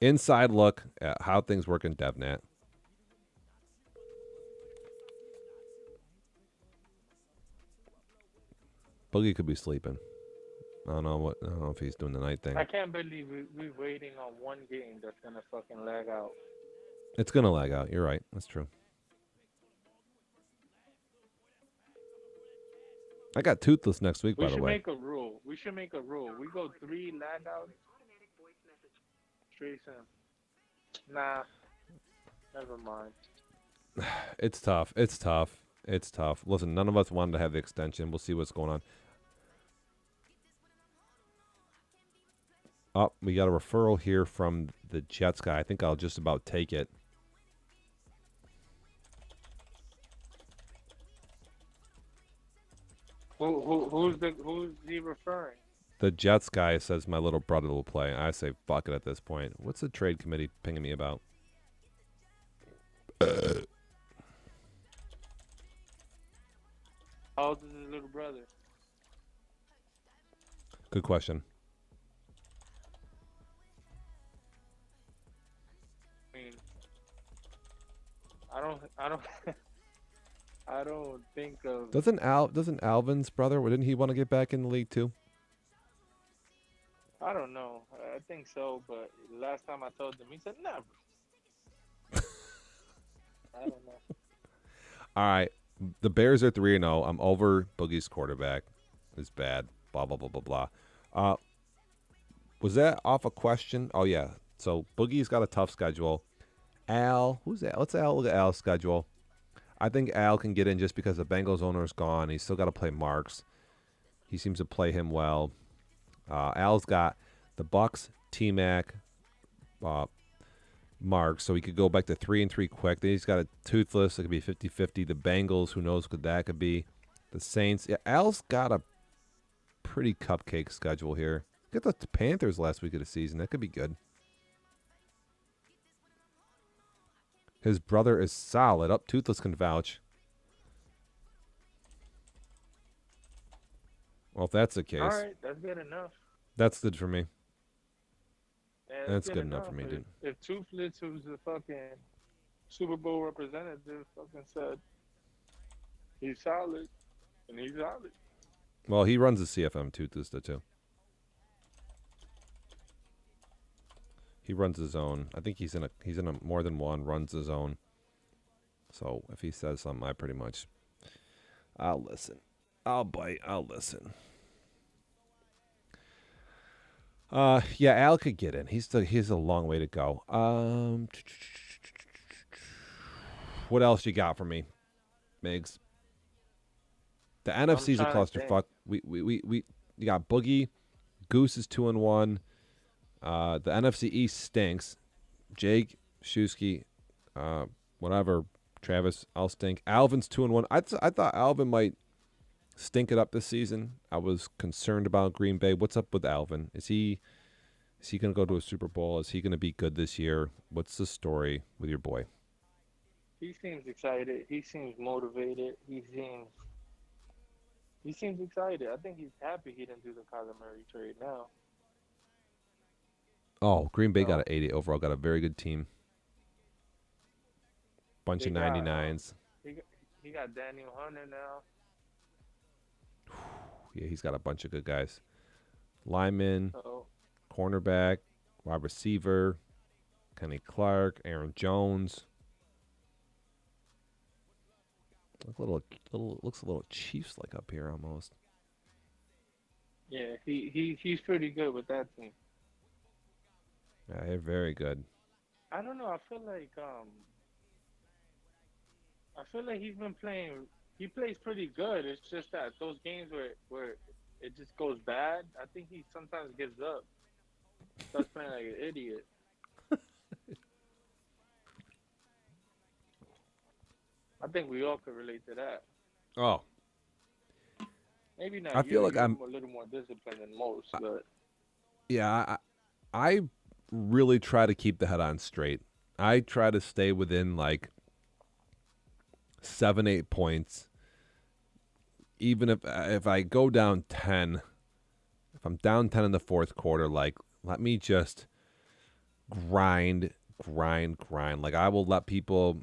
Inside look at how things work in DevNet. Boogie could be sleeping. I don't know if he's doing the night thing. I can't believe we're waiting on one game that's gonna fucking lag out. It's gonna lag out. You're right. That's true. I got Toothless next week, We by the should way. make a rule. We should make a rule. We go 3 lag outs, straight Sim. Nah, never mind. It's tough. It's tough. It's tough. Listen, none of us wanted to have the extension. We'll see what's going on. Oh, we got a referral here from the Jets guy. I think I'll just about take it. Who's he referring? The Jets guy says my little brother will play. I say fuck it at this point. What's the trade committee pinging me about? How old is his little brother? Good question. I mean, I don't, I don't think of. Doesn't Alvin's brother? Didn't he want to get back in the league too? I don't know. I think so, but last time I told him, he said never. I don't know. All right. The Bears are 3-0. I'm over Boogie's quarterback. It's bad. Blah blah blah blah blah. Uh, was that off a question? Oh yeah. So Boogie's got a tough schedule. Al, who's Al? Let's look at Al's schedule. I think Al can get in just because the Bengals owner is gone. He's still got to play Marks. He seems to play him well. Al's got the Bucks, T-Mac, uh, Marks, so he could go back to 3-3 quick. Then he's got a Toothless. It could be 50-50. The Bengals, who knows what that could be. The Saints. Yeah, Al's got a pretty cupcake schedule here. Get the Panthers last week of the season. That could be good. His brother is solid. Up, Toothless can vouch. Well, if that's the All case, right, that's good enough. that's good for me. Yeah, That's good enough for me, dude. If Toothless, who's the fucking Super Bowl representative, fucking said he's solid, and he's solid. Well, he runs the CFM Toothless too. He runs his own. I think he's in a more than one. Runs his own. So if he says something, I pretty much, I'll listen. I'll bite. I'll listen. Yeah, Al could get in. He's a long way to go. What else you got for me, Migs? The NFC's a clusterfuck. We you got Boogie, Goose is 2-1. The NFC East stinks. Jake, Shusky, whatever, Travis, I'll stink. Alvin's 2-1. I thought Alvin might stink it up this season. I was concerned about Green Bay. What's up with Alvin? Is he going to go to a Super Bowl? Is he going to be good this year? What's the story with your boy? He seems excited. He seems motivated. He seems excited. I think he's happy he didn't do the Kyler Murray trade now. Oh, Green Bay got an 80 overall. Got a very good team. Bunch of 99s. He got Daniel Hunter now. Yeah, he's got a bunch of good guys. Lineman, cornerback, wide receiver, Kenny Clark, Aaron Jones. Looks a little Chiefs like up here almost. Yeah, he's pretty good with that team. Yeah, they're very good. I don't know. I feel like he's been playing. He plays pretty good. It's just that those games where it just goes bad, I think he sometimes gives up. Starts playing like an idiot. I think we all could relate to that. Oh. Maybe not. I feel like I'm a little more disciplined than most, but yeah, I really try to keep the head on straight. I try to stay within like 7-8 points. Even if I go down 10, if I'm down 10 in the fourth quarter, like let me just grind. Like I will let people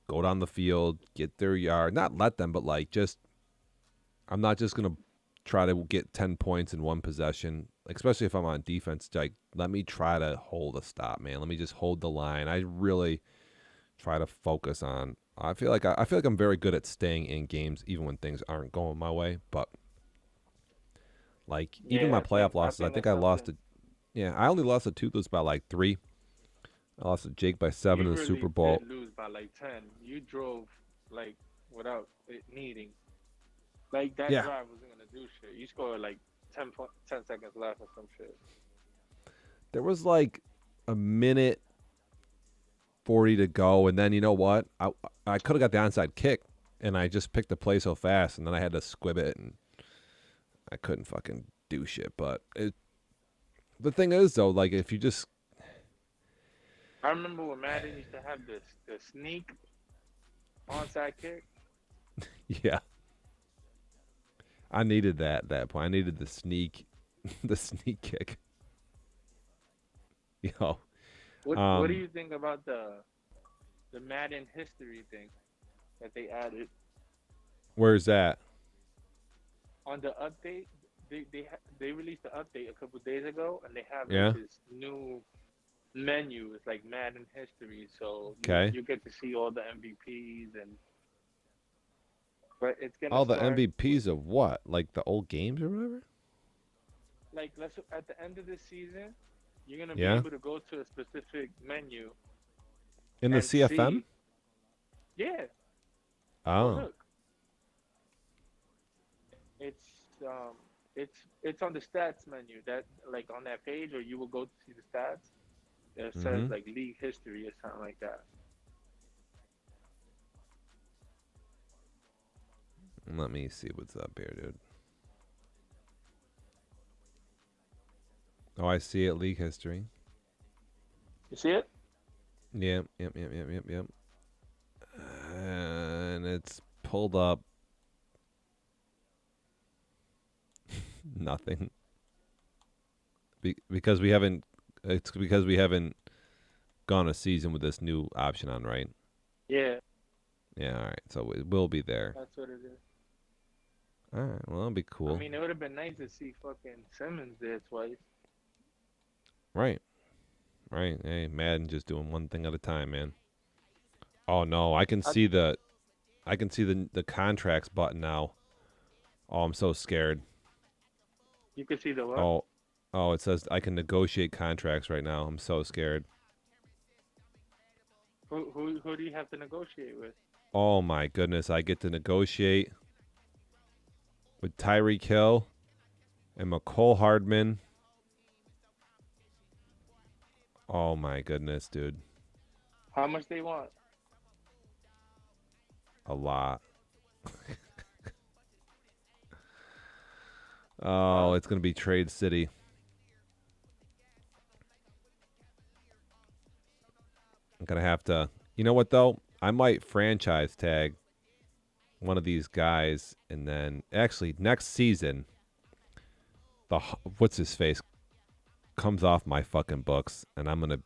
go down the field, get their yard. Not let them, but like just I'm not just gonna try to get 10 points in one possession, especially if I'm on defense. Like let me try to hold a stop, man. Let me just hold the line. I really try to focus on. I feel like I'm very good at staying in games even when things aren't going my way. But Like even Yeah, my playoff I losses, I think think that's I lost something. to. Yeah, I only lost to Toothless by like 3. I lost to Jake by 7 You in the Super really did Bowl. lose by like 10. You drove like without it needing. Like that Yeah, drive wasn't gonna do shit. You scored like 10 seconds left or some shit. there was like a minute 40 to go, and then you know what? I could have got the onside kick, and I just picked the play so fast, and then I had to squib it, and I couldn't fucking do shit. But the thing is, though, like if you just I remember when Madden used to have this the sneak onside kick. yeah, I needed that at that point. I needed the sneak, the sneak kick. Yo, What do um, you think about the Madden history thing that they added where's that? on the update? They released the update a couple days ago, and they have like Yeah, this new menu. It's like Madden history, so okay. you get to see all the MVPs, and but it's gonna All the start with MVPs of what? Like the old games or whatever? like let's at the end of this season, you're gonna be Yeah, able to go to a specific menu in the and CFM. see. Yeah, go Oh, look. It's it's on the stats menu that like on that page, or you will go to see the stats. It says mm-hmm. like league history or something like that. Let me see what's up here, dude. Oh, I see it. League history. You see it? Yep, yep, yep, yep, yep, yep. And it's pulled up nothing because we haven't. It's because we haven't gone a season with this new option on, right? Yeah, Yeah, all right. So it will be there. that's what it is. All right. Well, that'll be I cool. mean, it would have been nice to see fucking Simmons there twice. Right. Right. Hey, Madden just doing one thing at a time, man. Oh no, I can I, see the contracts button now. Oh, I'm so scared. you could see the what? Oh, oh, it says I can negotiate contracts right now. I'm so scared. Who do you have to negotiate with? Oh my goodness, I get to negotiate with Tyreek Hill and McCole Hardman. Oh my goodness, dude. How much they want? A lot. Oh, Huh? it's going to be Trade City. I'm going to have to. You know what, though? I might franchise tag one of these guys, and then actually next season, what's his face comes off my fucking books, and I'm going to.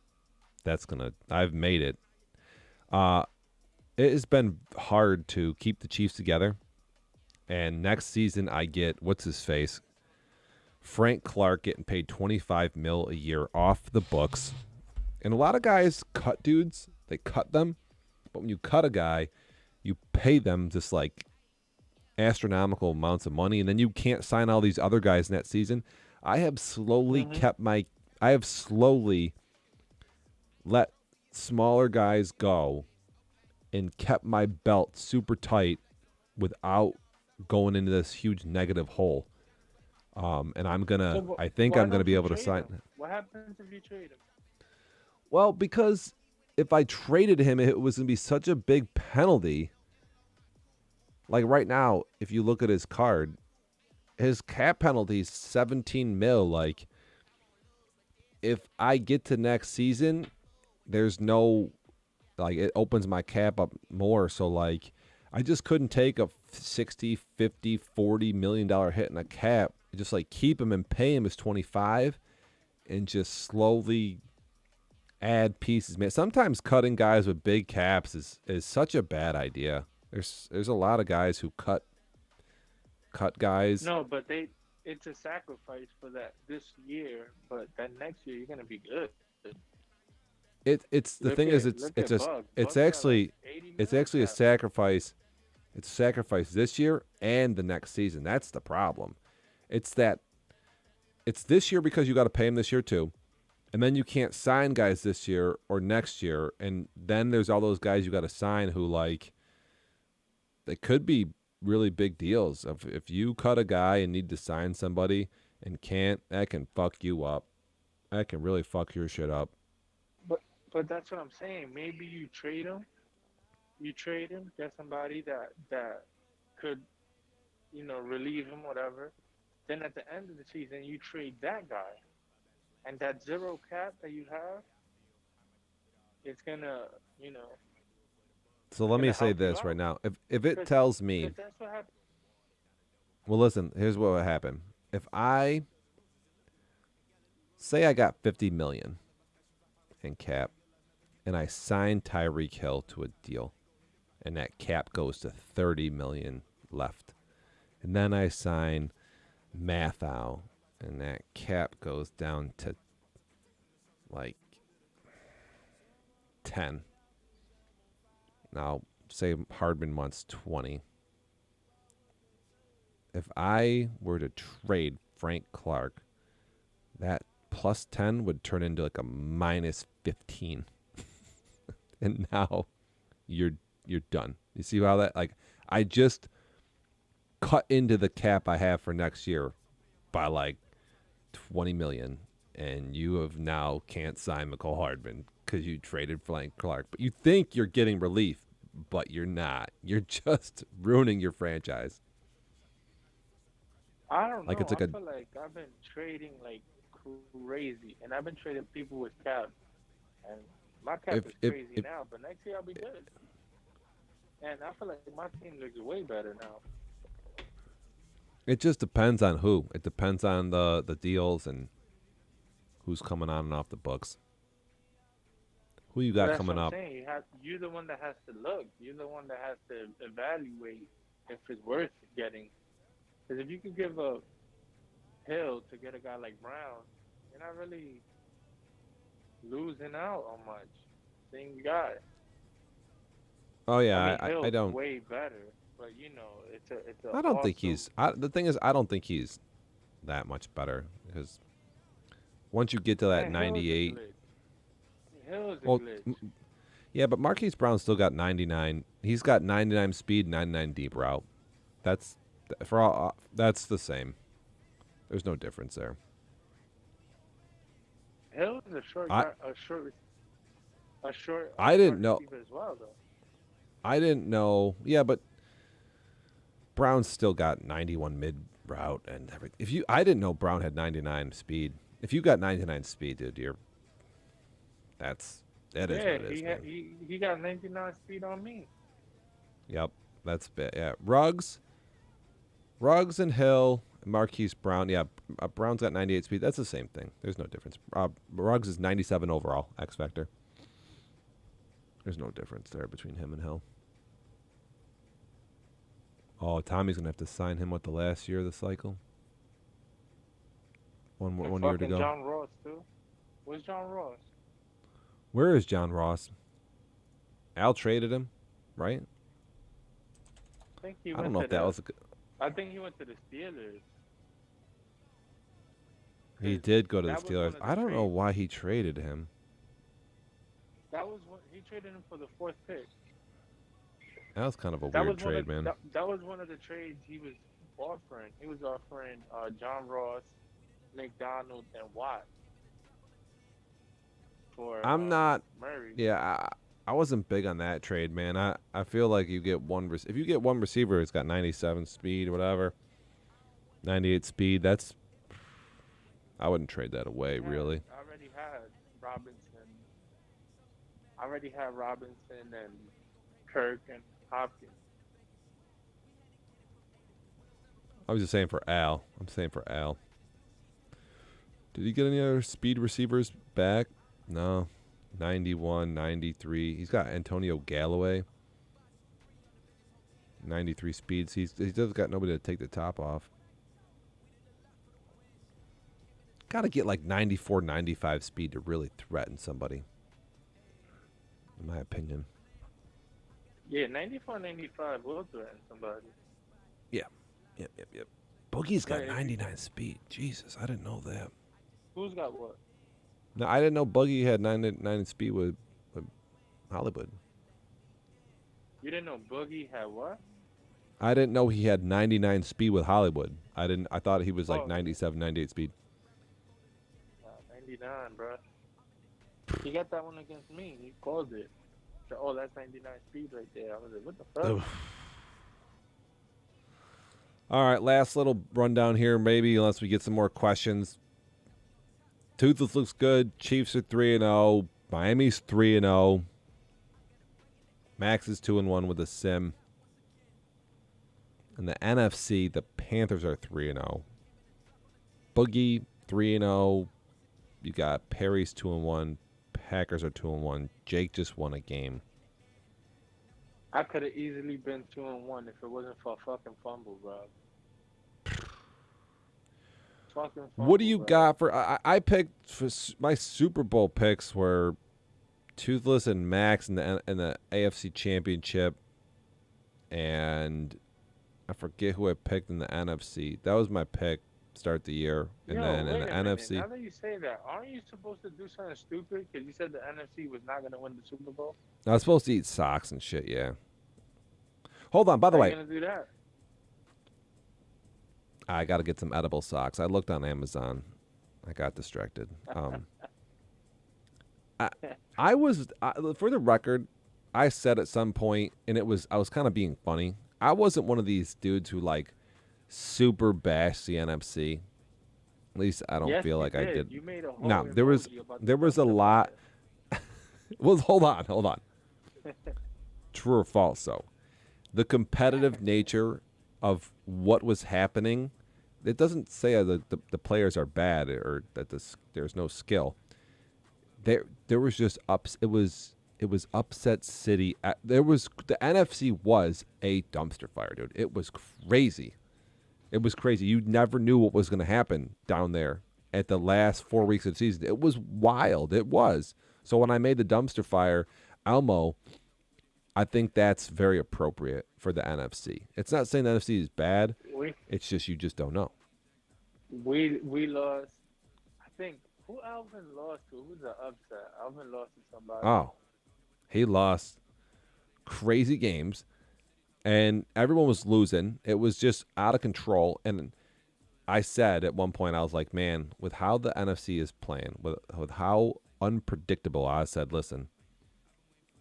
That's going to. I've made it. Uh, it has been hard to keep the Chiefs together. And next season, I get what's his face, Frank Clark getting paid 25 mil a year off the books. And a lot of guys cut dudes. They cut them, but when you cut a guy, you pay them just like astronomical amounts of money, and then you can't sign all these other guys in that season. I have slowly Mhm. kept my. I have slowly let smaller guys go and kept my belt super tight without going into this huge negative hole. And I'm So gonna. I think why I'm gonna don't be you able to trade sign. him? What happens if you trade him? Well, because if I traded him, it was gonna be such a big penalty. Like right now, if you look at his card, his cap penalty is 17 mil. Like if I get to next season, there's no like it opens my cap up more. So like I just couldn't take a 60, 50, 40 million dollar hit in a cap. Just like keep him and pay him as 25 and just slowly add pieces. Man, sometimes cutting guys with big caps is such a bad idea. There's a lot of guys who cut guys. No, but it's a sacrifice for that this year, but that next year you're gonna be good. It's the thing is Look at Bucks. it's Bucks got like actually 80 it's mil actually a cap. sacrifice. It's a sacrifice this year and the next season. That's the problem. It's that it's this year because you got to pay him this year too. And then you can't sign guys this year or next year. And then there's all those guys you got to sign who, like, they could be really big deals. If you cut a guy and need to sign somebody and can't, that can fuck you up. That can really fuck your shit up. But that's what I'm saying. Maybe you trade him. You trade him, get somebody that could, relieve him, whatever. Then at the end of the season, you trade that guy, and that zero cap that you have, it's gonna, you know, So it's let me gonna say help you this right out. now. If it Cause, tells me, 'cause that's what happened. well, listen, here's what would happen. If I say I got 50 million in cap and I sign Tyreek Hill to a deal and that cap goes to 30 million left. And then I sign Mathau and that cap goes down to like 10. Now, say Hardman wants 20. If I were to trade Frank Clark, that plus 10 would turn into like a minus 15. And now you're done. You see how that, like, I just cut into the cap I have for next year by like 20 million, and you have now can't sign McCall Hardman because you traded Frank Clark. But you think you're getting relief, but you're not. You're just ruining your franchise. I don't Like, know. it's I like a, feel like I've been trading like crazy, and I've been trading people with cap, and my cap is crazy if now. But next year I'll be good, and I feel like my team looks way better now. it just depends on who. It depends on the deals and who's coming on and off the books. Who you But got that's what coming I'm up? saying. You're the one that has to look. You're the one that has to evaluate if it's worth getting. Because if you could give a Hill to get a guy like Brown, you're not really losing out on much. Same guy. Oh I yeah, mean, I Hill's don't way better, but it's a I don't think awesome. he's. The thing is, I don't think he's that much better because once you get to that Man, Hill is a 98, glitch. Hill is a well, glitch. yeah, but Marquise Brown still got 99. He's got 99 speed, 99 deep route. That's for all. That's the same. There's no difference there. Hill is a short I guy, a I short didn't know. receiver as well, though. I didn't know. Yeah, but Brown's still got 91 mid route and everything. If you, I didn't know Brown had 99 speed. If you got 99 speed, dude, you're that's that is what Yeah, it is, man. he got 99 speed on me. Yep, that's bit. Yeah, Ruggs and Hill, and Marquise Brown. Yeah, Brown's got 98 speed. That's the same thing. There's no difference. Ruggs is 97 overall X factor. There's no difference there between him and Hill. Oh, Tommy's gonna have to sign him with the last year of the cycle. And One year to fucking go. John Ross, too. Where's John Ross? Where is John Ross? Al traded him, right? I think he I don't went know to if that the. was. I think he went to the Steelers. He Because did go to the that was Steelers. one of the I don't know trades. why he traded him. That was what he traded him for the fourth pick. That was kind of a That weird was one of trade, man. that was one of the trades he was offering. He was offering John Ross, McDonald, and Watt for I'm not. Murray. Yeah, I wasn't big on that trade, man. I feel like you get if you get one receiver who's got 97 speed or whatever, 98 speed. That's I wouldn't trade that away, really. I already had Robinson. I already had Robinson and Kirk and Hopkins. I was just saying for Al. I'm saying for Al. Did he get any other speed receivers back? No. 91, 93. He's got Antonio Galloway. 93 speeds. He does got nobody to take the top off. Got to get like 94, 95 speed to really threaten somebody, in my opinion. Yeah, 94, 95 will threaten somebody. Yeah. Yep. Boogie's got Like, if you, 99 speed. Jesus, I didn't know that. who's got what? No, I didn't know Boogie had 99 speed with Hollywood. You didn't know Boogie had what? I didn't know he had 99 speed with Hollywood. I thought he was like Oh, 97, 98 speed. 99, bro. He got that one against me. He called it. So, oh, that's 99 speed right there. I was like, what the fuck? Ugh. All right, last little rundown here, maybe, unless we get some more questions. Toothless looks good. Chiefs are 3-0. Miami's 3-0. Max is 2-1 with a sim. In the NFC, the Panthers are 3-0. Boogie 3-0. You got Perry's 2-1. Packers are 2-1. Jake just won a game. I could have easily been 2-1 if it wasn't for a fucking fumble, bro. Fucking fumble, What do you bro. got for? I picked for my Super Bowl picks were Toothless and Max in the AFC Championship, and I forget who I picked in the NFC. That was my pick start the year, and Yo, then in wait the a minute. NFC, Now that you say that, aren't you supposed to do something stupid? Because you said the NFC was not going to win the Super Bowl. I was supposed to eat socks and shit. Yeah. Hold on. By the How way, you going to do that? I got to get some edible socks. I looked on Amazon. I got distracted. I was for the record, I said at some point, and I was kind of being funny. I wasn't one of these dudes who like super bash the NFC. At least I don't Yes, feel you like I did. did. You made a whole No, emoji about there the was a dumpster lot. fire. Well, hold on. True or false? So, the competitive nature of what was happening, it doesn't say the players are bad or that there's no skill. There was just ups. It was upset city. There was the NFC was a dumpster fire, dude. It was crazy. It was crazy. You never knew what was going to happen down there at the last 4 weeks of the season. It was wild. It was. So when I made the dumpster fire, Elmo, I think that's very appropriate for the NFC. It's not saying the NFC is bad. we It's just you just don't know. we lost. I think who Alvin lost to? Who's the upset? Alvin lost to somebody. Oh, he lost crazy games, and everyone was losing. It was just out of control. And I said at one point, I was like, man, with how the NFC is playing, with how unpredictable, I said, listen,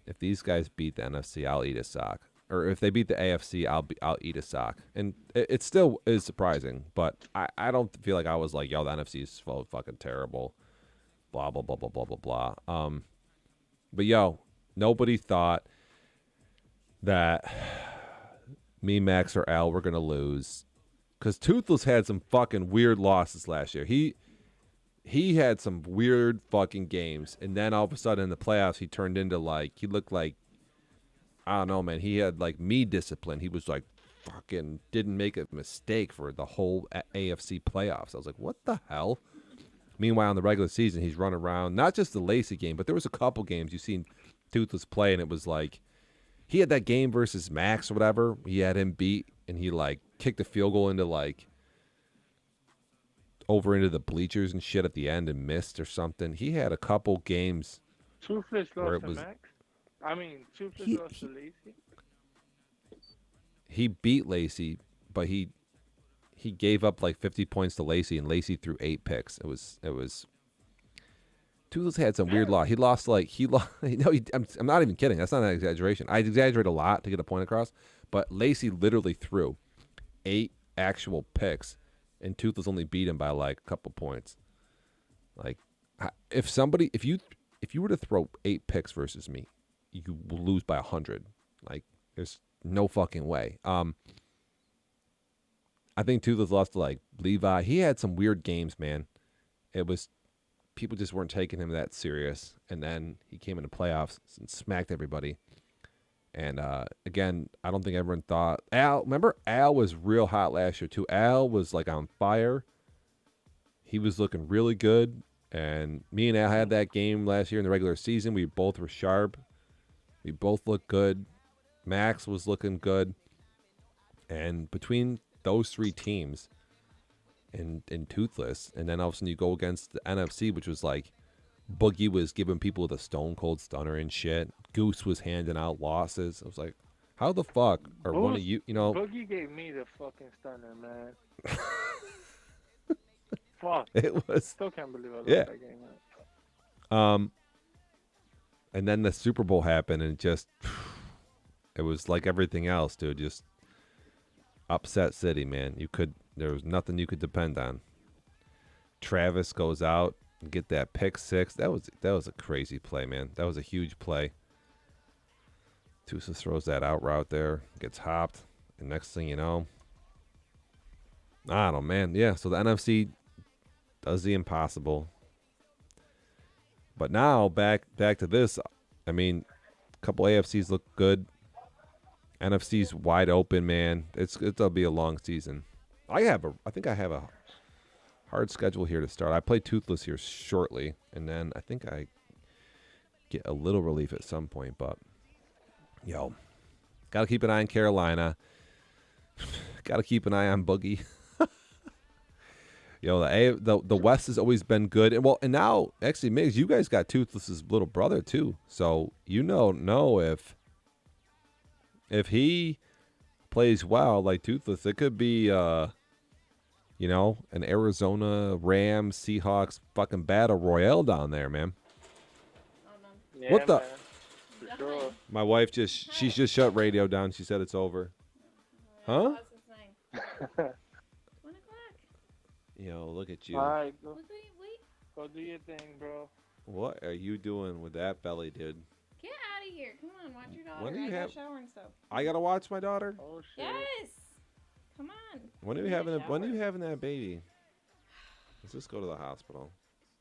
if these guys beat the NFC, I'll eat a sock. Or if they beat the AFC, I'll eat a sock. And it still is surprising, but I don't feel like I was like, yo, the NFC is so fucking terrible. Blah blah blah blah blah blah blah. But yo, nobody thought that me, Max, or Al were gonna lose, because Toothless had some fucking weird losses last year. He had some weird fucking games, and then all of a sudden in the playoffs, he turned into like he looked like, I don't know, man. He had like me discipline. He was like fucking didn't make a mistake for the whole AFC playoffs. I was like, what the hell? Meanwhile, in the regular season, he's running around. Not just the Lacey game, but there was a couple games you've seen Toothless play, and it was like he had that game versus Max or whatever. He had him beat, and he like kicked a field goal into like over into the bleachers and shit at the end and missed or something. He had a couple games Toothless where lost it to was Max. I mean, Toothless he lost to Lacey. he beat Lacey, but he gave up like 50 points to Lacey, and Lacey threw 8 picks. It was Toothless had some weird loss. He lost like no, I'm not even kidding. That's not an exaggeration. I exaggerate a lot to get a point across, but Lacey literally threw 8 actual picks, and Toothless only beat him by like a couple points. Like if you were to throw 8 picks versus me, you will lose by 100. Like there's no fucking way. I think Toothless lost to like Levi. He had some weird games, man. It was people just weren't taking him that serious, and then he came into playoffs and smacked everybody. And again, I don't think everyone thought Al. Remember, Al was real hot last year too. Al was like on fire. He was looking really good, and me and Al had that game last year in the regular season. We both were sharp. We both looked good. Max was looking good, and between those 3 teams, and Toothless, and then all of a sudden you go against the NFC, which was like Boogie was giving people the Stone Cold Stunner and shit. Goose was handing out losses. I was like, how the fuck are one of you? You know, Boogie gave me the fucking stunner, man. Fuck. it was Still can't believe I lost yeah. that game. Man. Um, and then the Super Bowl happened, and just it was like everything else, dude. Just upset city, man. There was nothing you could depend on. Travis goes out and get that pick six. That was a crazy play, man. That was a huge play. Tusa throws that out route there, gets hopped, and next thing you know, I don't know, man. Yeah, so the NFC does the impossible. But now back to this. I mean, a couple AFCs look good. NFC's wide open, man. It'll be a long season. I think I have a hard schedule here to start. I play Toothless here shortly, and then I think I get a little relief at some point. But yo, gotta keep an eye on Carolina. Gotta keep an eye on Boogie. Yo, the West has always been good, and now actually, Migs, you guys got Toothless's little brother too, so you know if he plays well like Toothless, it could be an Arizona Rams Seahawks fucking battle royale down there, man. Yeah, What the? Man. For sure. My wife she's just shut radio down. She said it's over. Huh? What's his name? 1 o'clock. Yo, look at you. All right, Look, wait. go do your thing, bro. What are you doing with that belly, dude? Get out of here. Come on, watch your daughter. When do you I have- got shower and stuff. I gotta watch my daughter. Oh shit. Yes. Come on. When are you having that baby? Let's just go to the hospital.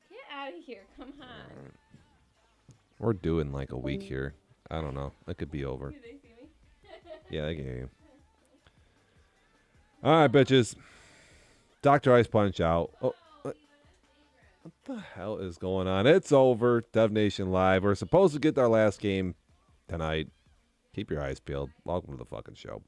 Get out of here. Come on. All right. We're doing like a week here. I don't know. It could be over. Do they see me? Yeah, they can hear you. All right, bitches. Dr. Ice Punch out. Oh, what the hell is going on? It's over. Dev Nation Live. We're supposed to get our last game tonight. Keep your eyes peeled. Welcome to the fucking show.